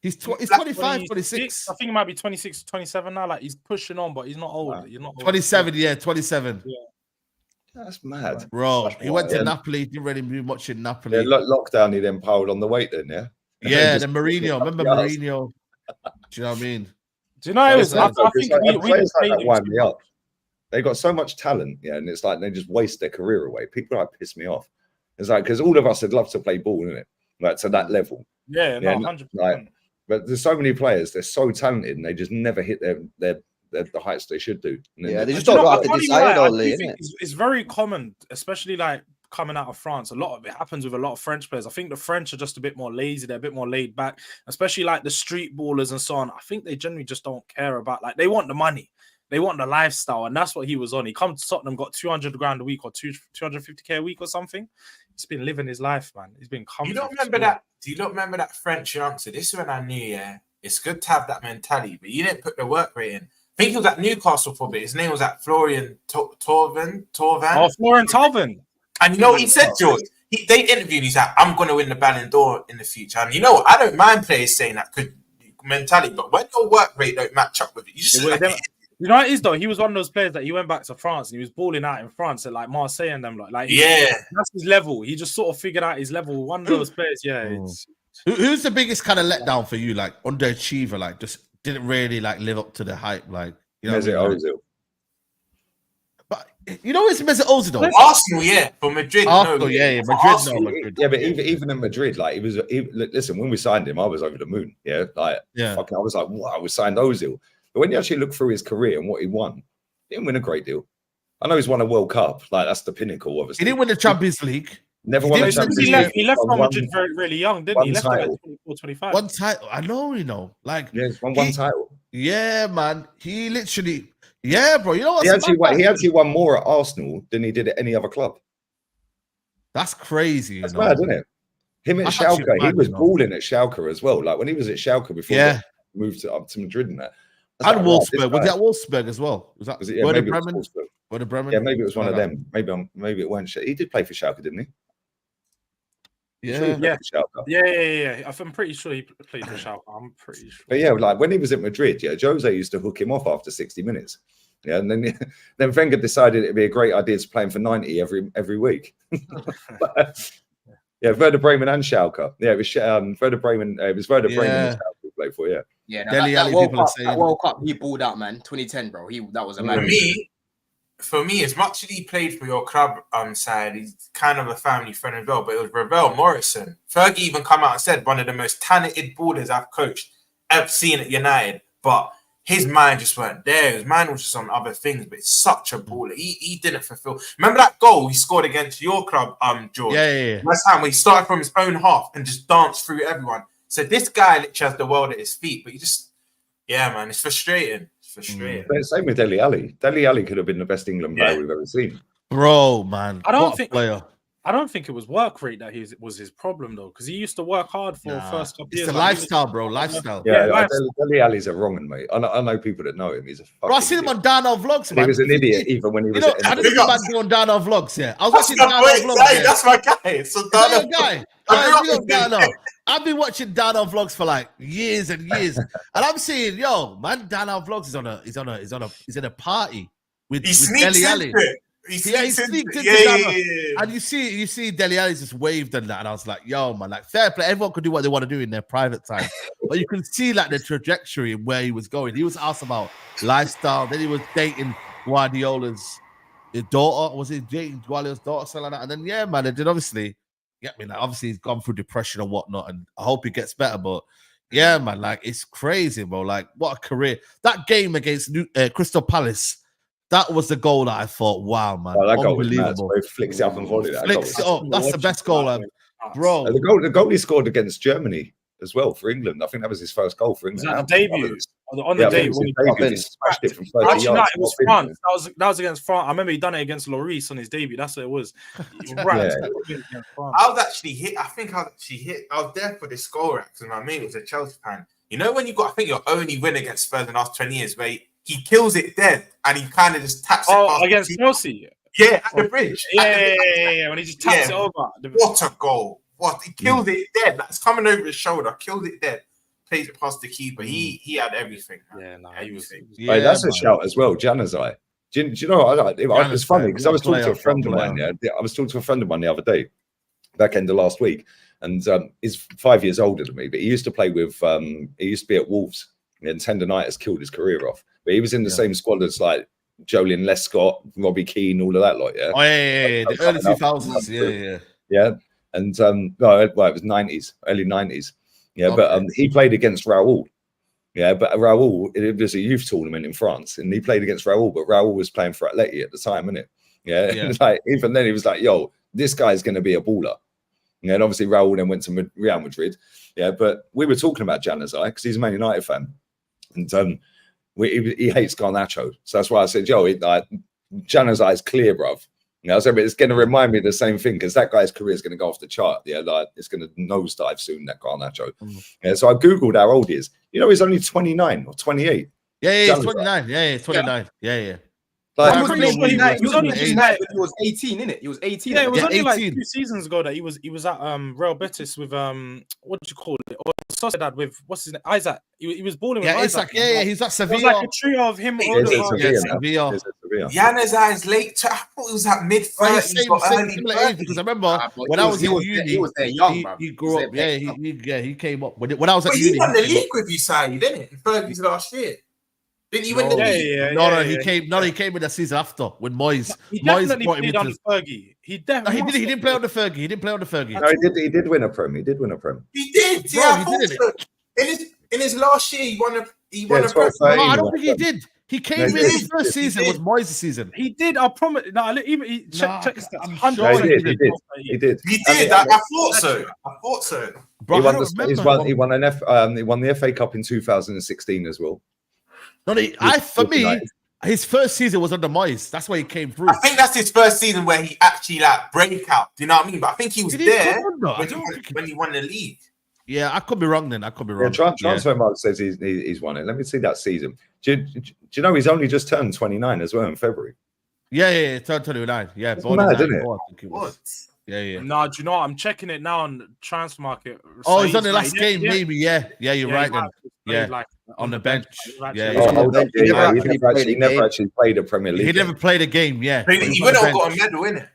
He's 25, 26. I think he might be 26, 27 now. Like he's pushing on, but he's not old. Wow. You're not old. 27, yeah, 27. Yeah. That's mad, bro. He went to Napoli. Didn't really do much in Napoli. Yeah, lockdown. He then piled on the weight. Then, yeah. Yeah, then Mourinho. Remember Mourinho? Do you know what I mean? Do you know? I think that wind me up. They got so much talent, yeah, and it's like they just waste their career away. People like piss me off. It's like because all of us would love to play ball, isn't it? Like to that level. Yeah, no, 100%. Like, but there's so many players. They're so talented, and they just never hit the heights they should do. Yeah, they just don't have to decide only, isn't it? It's very common, especially like coming out of France. A lot of it happens with a lot of French players. I think the French are just a bit more lazy. They're a bit more laid back, especially like the street ballers and so on. I think they generally just don't care about like they want the money. They want the lifestyle, and that's what he was on. He come to Tottenham, got 200 grand a week or 250k a week or something. He's been living his life, man. He's been comfortable. You don't remember that? Do you not remember that French youngster? This is when I knew, yeah, it's good to have that mentality, but you didn't put the work rate in. I think he was at Newcastle for a bit. His name was Florian Torvan. Oh, Florian Torvan. And you know what he said, George? They interviewed him. He's like, I'm going to win the Ballon d'Or in the future. And you know what? I don't mind players saying that mentality, but when your work rate don't match up with it, you just you know what it is though? He was one of those players that he went back to France and he was balling out in France at like Marseille and them like that's his level. He just sort of figured out his level. One of those players, Who's the biggest kind of letdown for you? Like underachiever, like just didn't really like live up to the hype. Like you know, Ozil. But you know, it's Mesut Ozil though. Arsenal, yeah, for Madrid. Arsenal, Madrid. Yeah, but even in Madrid, like listen, when we signed him, I was over the moon. Yeah, like fucking, I was like, wow, we signed Ozil. But when you actually look through his career and what he won, he didn't win a great deal. I know he's won a World Cup, like that's the pinnacle, obviously. He didn't win the Champions League. Never won a Champions League. He left from Madrid very, really young, didn't he? He left at like 24, 25. One title. I know, like he's won one title. Yeah, man. He literally, bro. You know what? He actually won more at Arsenal than he did at any other club. That's crazy. That's mad, isn't it? Him at Schalke, he was balling at Schalke as well. Like when he was at Schalke before he moved up to Madrid and that. And Wolfsburg. Was that Wolfsburg as well? Was that Werder Bremen? Werder Bremen? Yeah, maybe it was one of them. Maybe it weren't. He did play for Schalke, didn't he? Yeah. I'm pretty sure he played for Schalke. I'm pretty sure. But yeah, like when he was at Madrid, Jose used to hook him off after 60 minutes. Yeah, and then Wenger decided it'd be a great idea to play him for 90 every week. Yeah, Werder Bremen and Schalke. Yeah, it was Werder Bremen. It was Werder Bremen and Schalke he played for. Yeah. Yeah, that World Cup, he balled out, man. 2010, bro. That was a man. For me, as much as he played for your club side, he's kind of a family friend as well. But it was Ravel Morrison. Fergie even come out and said one of the most talented ballers I've coached, I've seen at United. But his mind just weren't there. His mind was just on other things. But it's such a baller. He didn't fulfill. Remember that goal he scored against your club, George? Yeah. Last time when he started from his own half and just danced through everyone. So this guy literally has the world at his feet, but he Yeah, man, it's frustrating. It's frustrating. Same with Dele Alli. Dele Alli could have been the best England player we've ever seen. Bro, man. I don't think it was work rate that was his problem though, because he used to work hard for first couple years. It's the lifestyle, bro. Lifestyle. Yeah, Dele Alli's a wrong one, mate. I know people that know him. He's a fucking bro, I seen him on Dano Vlogs, man. He was an idiot even when he was. I didn't know about doing Dano Vlogs. Yeah, I was watching Dano Vlogs. That's my guy. So Dano guy. I've been watching Dano Vlogs for like years and years, and I'm seeing, yo, man, Dano Vlogs is in a party with Dele Alli. He sneaked into Dano. And you see Dele Alli just waved and that, and I was like, yo, man, like fair play. Everyone could do what they want to do in their private time, but you can see like the trajectory and where he was going. He was asked about lifestyle. Then he was dating Guardiola's daughter. Was he dating Guardiola's daughter, something like that? And then yeah, man, it did obviously. Yeah, I mean, like, obviously he's gone through depression and whatnot, and I hope he gets better. But yeah, man, like it's crazy, bro. Like what a career! That game against Crystal Palace, that was the goal that I thought, wow, man, that goal unbelievable. Was flicks it up and volleyed it. That's the best goal, bro. The goal he scored against Germany as well for England. I think that was his first goal for England. Was that the debut? On the debut when he smashed it from 30 yards. No, it was France. That was against France. I remember he done it against Lloris on his debut. That's what it was. I was actually hit. I was there for this goal because my mate was a Chelsea fan. You know when you got, I think your only win against Spurs in the last 20 years, where he kills it dead and he kind of just taps it. Oh, against Chelsea. Yeah, at the bridge. Yeah. When he just taps it over. What a goal! What he killed it dead. That's coming over his shoulder. Killed it dead. Plays it past the keeper. He had everything. Man. Yeah, he was. Yeah, that's a shout as well, Januzaj. Do you know? It's funny because I was talking to a friend of mine. Yeah, I was talking to a friend of mine the other day, back end of last week, and he's 5 years older than me. But he used to play with. He used to be at Wolves, and tendonitis killed his career off. But he was in the same squad as like Joleon Lescott, Robbie Keane, all of that lot. Yeah. Oh yeah. The early 2000s. Yeah. And it was 90s, early 90s. Yeah, okay. But he played against Raul. Yeah, but Raul, it was a youth tournament in France, and he played against Raul, but Raul was playing for Atleti at the time, innit? Yeah. And like even then he was like, yo, this guy's gonna be a baller. Yeah, and obviously Raul then went to Real Madrid. Yeah, but we were talking about Januzaj because he's a Man United fan. And he hates Garnacho. So that's why I said, yo, Januzaj is clear, bruv. You know, so it's going to remind me of the same thing because that guy's career is going to go off the chart. Yeah, like it's going to nosedive soon, that Garnacho. Yeah, so I Googled how old he is. You know, he's only 29 or 28. Yeah, he's 29. Yeah, he's 29. Yeah. Like, he was 18, innit? He was 18. Yeah, it was only 18. Like 2 seasons ago that he was at Real Betis with what do you call it? Or Sociedad with what's his name? Isaac. He was balling with Isaac. Yeah, he's at Sevilla. It was like a trio of him. Sevilla. Januzaj's late. I thought it was at mid 30s, because I remember when I was in uni, he was there young. He grew up. Yeah, he came up when I was at uni. He won the league with you, Saeed, didn't it? In Fergie's last year. Didn't he win the league? He came in the season after with Moyes. He definitely played on Fergie. He didn't play on the Fergie. He didn't play on the Fergie. No, he did win a Prem. He did win a Prem. He did. In his last year, he won a Prem. No, I don't think he did. He came in his first season was Moyes' season. He did. I promise. No, even check his stats. He did. I thought so. Bro, he won the FA Cup in 2016 as well. No, for me, his first season was under Moyes. That's why he came through. I think that's his first season where he actually break out. Do you know what I mean? But I think he was there when he won the league. Yeah, I could be wrong then. Yeah, Transfermarkt says he's won it. Let me see that season. Do you know he's only just turned 29 as well in February? Yeah, turned 29. Yeah, it's mad, isn't it? I think it was. Yeah. No, do you know what? I'm checking it now on Transfermarkt. Oh, he's on the last game, maybe. Yeah, you're right then. Yeah, on the bench. He never actually played a Premier League. He never played a game. Yeah, he would have got a medal, innit?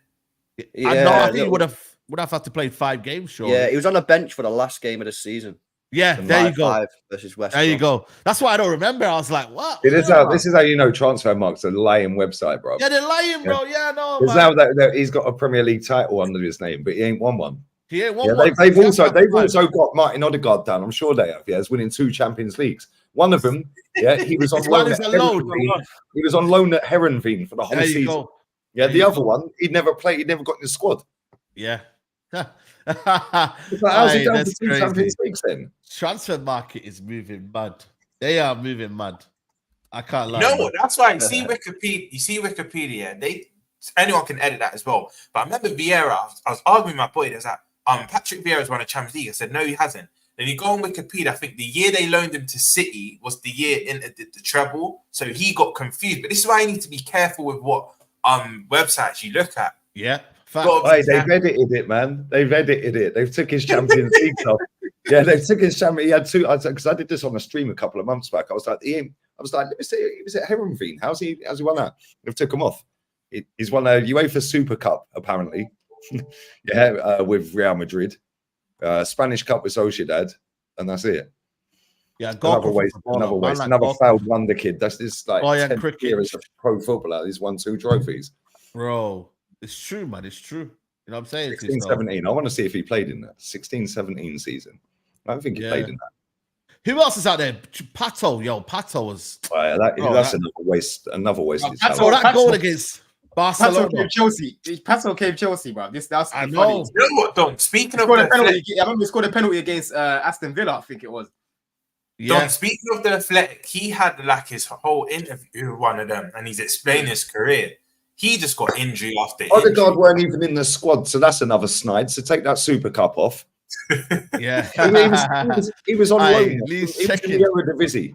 I think he would have had to play 5 games. Sure. Yeah, he was on the bench for the last game of the season. Yeah, there you go. Versus West. There you go. That's why I don't remember. I was like, what? This is how you know Transfermarkt's a lying website, bro. Yeah, they're lying, bro. Yeah, no. Because now that he's got a Premier League title under his name, but he ain't won one. He ain't won one. They've also got Martin Odegaard down. I'm sure they have. Yeah, he's winning 2 Champions Leagues. One of them, he was on loan. He was on loan at Herenveen for the whole season. Yeah, the other one, he'd never played. He'd never got in the squad. Yeah. How's he done for 2 Champions Leagues then? Transfer market is moving mad. They are moving mad. I can't lie. No, that's why you see Wikipedia. Anyone can edit that as well. But I remember Vieira. I was arguing with my boy. There's that Patrick Vieira's won a Champions League. I said no, he hasn't. Then you go on Wikipedia. I think the year they loaned him to City was the year Inter did the treble. So he got confused. But this is why you need to be careful with what websites you look at. Yeah. They've edited it, man. They've edited it. They've took his Champions League off. Yeah, they took his Champions. He had two. Because I did this on a stream a couple of months back. I was like, let me see. Was it Heronveen? How's he won that? They've took him off. He's won a UEFA Super Cup apparently. With Real Madrid. Spanish Cup with Sociedad, and that's it. Yeah, another waste. Another failed wonder kid. That's this like 10 years as a pro footballer. He's won 2 trophies. Bro, it's true, man. It's true. You know what I'm saying? 16, 17. I want to see if he played in that 16, 17 season. I don't think he played in that. Who else is out there? Pato. Yo, Pato was. That's another waste. Another waste. Pato, that goal against Barcelona. Pato came Chelsea, bro. That's I know. Funny. You know what, Don? Speaking of the penalty, I remember he scored a penalty against Aston Villa. I think it was. Yeah. Don, speaking of the Athletic, he had like his whole interview with one of them, and he's explained his career. He just got injury after injury. Odegaard weren't even in the squad, so that's another snide. So take that Super Cup off. Yeah, he was on loan. He was in the Eredivisie.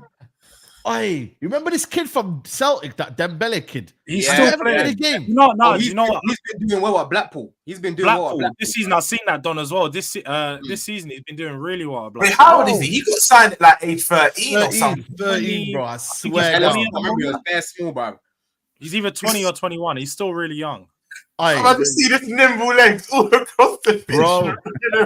You remember this kid from Celtic, that Dembele kid? He's still playing the game. No, you know what? He's been doing well at Blackpool. He's been doing well at Blackpool. This season, I've seen that, Don, as well. This season, he's been doing really well at Blackpool. Wait, how old is he? He got signed at like age 13 or something. 13, bro. I swear. I remember he was very small, bro. He's either 20 or 21. He's still really young. I'm about to see this nimble legs all across the pitch. Bro,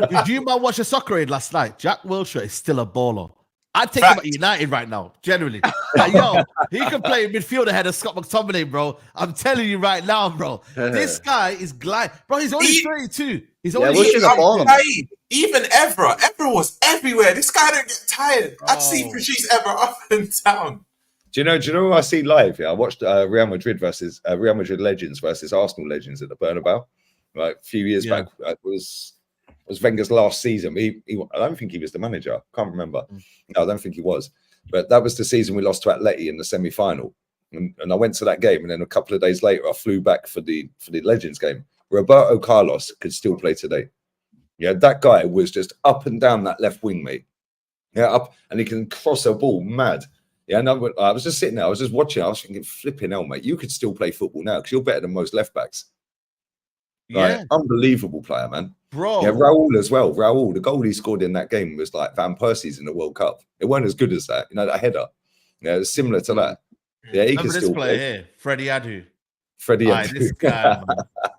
did you man watch a soccer aid last night? Jack Wilshere is still a baller. I'd take him at United right now, generally. Like, yo, he can play midfield ahead of Scott McTominay, bro. I'm telling you right now, bro. This guy is gliding. Bro, he's only 32. He's only even Evra. Evra was everywhere. This guy don't get tired. I'd see Patrice Evra up and down. Do you know who I see live? Yeah, I watched Real Madrid legends versus Arsenal legends at the Bernabeu. Like a few years back, it was Wenger's last season. I don't think he was the manager. I can't remember. No, I don't think he was. But that was the season we lost to Atleti in the semi-final. And I went to that game, and then a couple of days later, I flew back for the Legends game. Roberto Carlos could still play today. Yeah, that guy was just up and down that left wing, mate. Yeah, up, and he can cross a ball mad. Yeah, and I was just sitting there. I was just watching. I was thinking, flipping hell, mate. You could still play football now because you're better than most left backs. Like, unbelievable player, man. Bro. Yeah, Raul as well. Raul, the goal he scored in that game was like Van Persie's in the World Cup. It weren't as good as that. You know, that header. Yeah, it was similar to that. Yeah, he can still play. Here, Freddie Adu. This guy,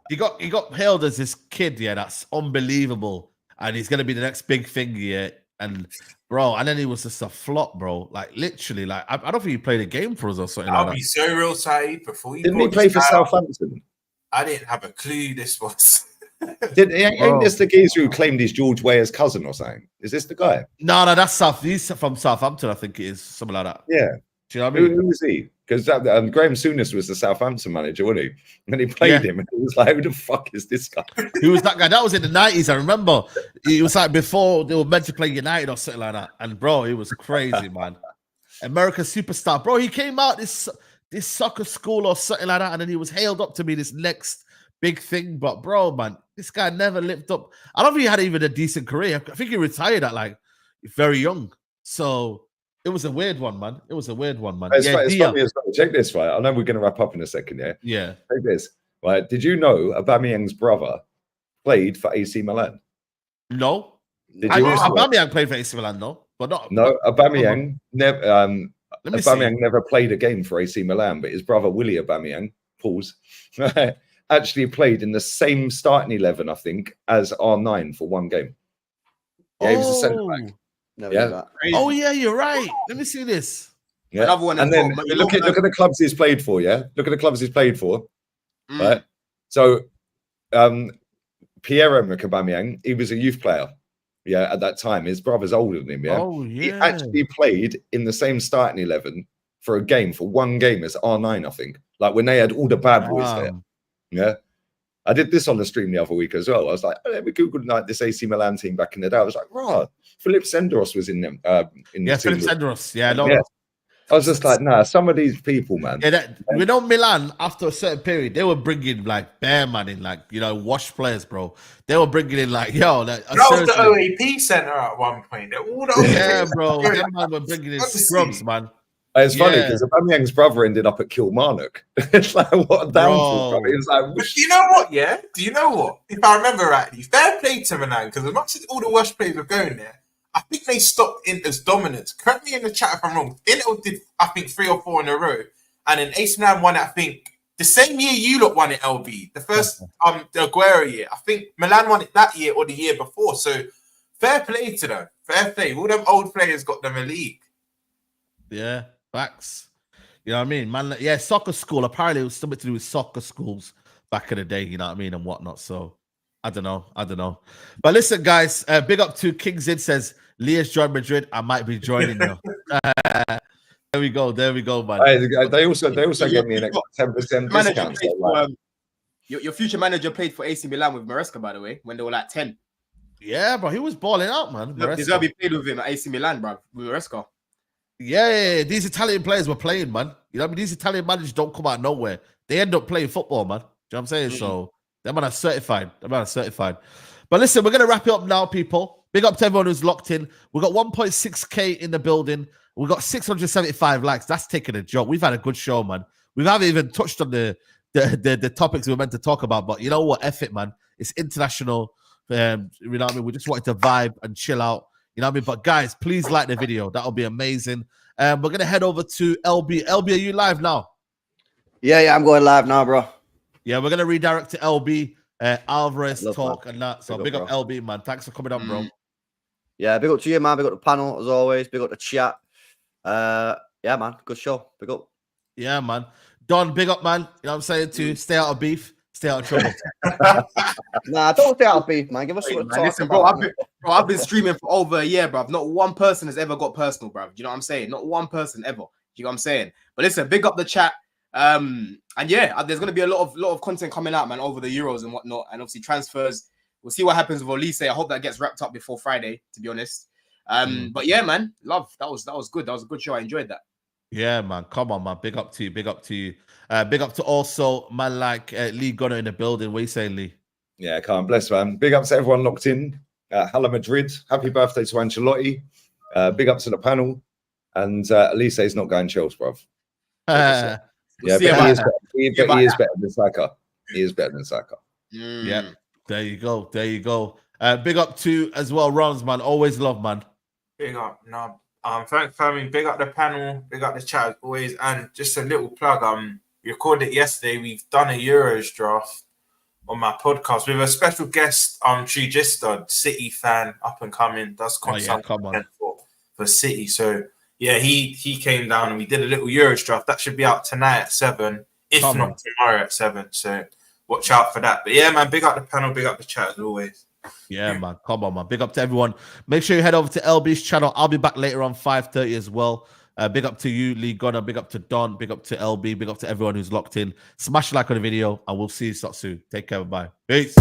he got hailed as this kid. Yeah, that's unbelievable, and he's gonna be the next big thing. Yeah, and bro, and then he was just a flop, bro. Like literally, like I don't think he played a game for us or something. I'll be so real, Saeed. Before didn't he play for Southampton? I didn't have a clue this was. Ain't this the geezer who claimed he's George Weah's cousin or something? Is this the guy? No, that's He's from Southampton, I think it is, something like that. Yeah. Do you know what I mean? Who was he? Because Graham Souness was the Southampton manager, wasn't he? And he played him, and it was like, who the fuck is this guy? Who was that guy? That was in the 90s, I remember. It was like before they were meant to play United or something like that. And bro, it was crazy, man. American superstar. Bro, he came out this soccer school or something like that, and then he was hailed up to be this next big thing. But bro, man, this guy never lived up. I don't think he had even a decent career. I think he retired at like very young. So it was a weird one, man. It's funny as well. Check this, right? I know we're going to wrap up in a second, yeah? Yeah. Check this, right? Did you know Aubameyang's brother played for AC Milan? No. Aubameyang played for AC Milan, no? But not. No, Aubameyang never. Aubameyang never played a game for AC Milan, but his brother Willie Aubameyang, actually played in the same starting 11, I think, as R9 for one game. Yeah, he was a centre back. Oh yeah, you're right. Let me see this. Yeah, another one. And then look at the clubs he's played for. Yeah, look at the clubs he's played for. Right. So, Pierre-Emerick Aubameyang, he was a youth player. Yeah, at that time, his brother's older than him. Yeah. Oh yeah. He actually played in the same starting 11 for a game for one game as R9, I think. Like when they had all the bad boys there. Yeah. I did this on the stream the other week as well. I was like, we googled like this AC Milan team back in the day. I was like, Philip Senderos was in them. Philip Senderos. Yeah, I was just like, nah, some of these people, man. Yeah, we know Milan, after a certain period, they were bringing like bare man in, like, you know, wash players, bro. They were bringing in like, yo, that was the OAP center at one point. Yeah, bro. Them man were bringing in scrubs, man. It's funny because Aubameyang's brother ended up at Kilmarnock. It's like, what a downfall, bro. He was like, but do you know what? Yeah, do you know what? If I remember rightly, fair play to Milan, because as much as all the Welsh players were going there, I think they stopped Inter's dominance. Correct me in the chat if I'm wrong. Inter did, I think, 3 or 4 in a row, and then AC Milan won it, I think, the same year you lot won it, LB. The first the Aguero year. I think Milan won it that year or the year before. So fair play to them. Fair play. All them old players got them a league. Yeah, facts. You know what I mean? Man, yeah, soccer school. Apparently it was something to do with soccer schools back in the day, you know what I mean, and whatnot. So I don't know. But listen, guys, big up to King Zid says, Leah's joined Madrid. I might be joining you. There we go, man. They also gave me an extra 10% discount. So your future manager played for AC Milan with Maresca, by the way, when they were like 10. Yeah, bro, he was balling out, man. Zerbi played with him at AC Milan, bro, with Maresca. Yeah, these Italian players were playing, man. You know what I mean? These Italian managers don't come out of nowhere. They end up playing football, man. Do you know what I'm saying? So them man are certified. But listen, we're gonna wrap it up now, people. Big up to everyone who's locked in. We got 1.6k in the building. We got 675 likes. That's taking a joke. We've had a good show, man. We haven't even touched on the topics we were meant to talk about, but you know what? F it, man. It's international. You know what I mean? We just wanted to vibe and chill out. You know what I mean? But guys, please like the video. That'll be amazing. We're gonna head over to LB. LB, are you live now? Yeah, I'm going live now, bro. Yeah, we're gonna redirect to LB, Alvarez talk and that. So big up LB, man. Thanks for coming on, bro. Yeah, big up to you, man. Big up the panel as always. Big up the chat. Yeah, man. Good show. Big up. Yeah, man. Don, big up, man. You know what I'm saying too? Stay out of beef. Stay out of trouble. Nah, don't stay out of beef, man. Give us something to talk listen, about. I've been streaming for over a year, bro. Not one person has ever got personal, bro. Do you know what I'm saying? Not one person ever. Do you know what I'm saying? But listen, big up the chat. And yeah, there's gonna be a lot of content coming out, man, over the Euros and whatnot, and obviously transfers. We'll see what happens with Olise. I hope that gets wrapped up before Friday, to be honest. But yeah, man, love. That was good. That was a good show. I enjoyed that. Yeah, man. Come on, man. Big up to you. Big up to you. Big up to also man like Lee Gunner in the building. What are you saying, Lee? Yeah, can't bless, man. Big up to everyone locked in. Hello, Madrid. Happy birthday to Ancelotti. Big up to the panel. And Olise's not going Chelsea, bruv. Yeah, but he is better than Saka. He is better than Saka. Yeah, there you go. Big up to as well, Rons, man. Always love, man. Big up, no. Thanks, family. Big up the panel. Big up the chat as always. And just a little plug. We recorded it yesterday. We've done a Euros draft on my podcast with a special guest, Trigista, City fan, up and coming. Does content for City. So yeah, he came down and we did a little Euros draft. That should be out tonight at 7, if not tomorrow at 7. So watch out for that. But yeah, man, big up the panel, big up the chat as always. Yeah, man. Come on, man. Big up to everyone. Make sure you head over to LB's channel. I'll be back later on 5:30 as well. Big up to you, Lee Gunner. Big up to Don. Big up to LB. Big up to everyone who's locked in. Smash a like on the video, and we'll see you soon. Take care. Bye. Peace.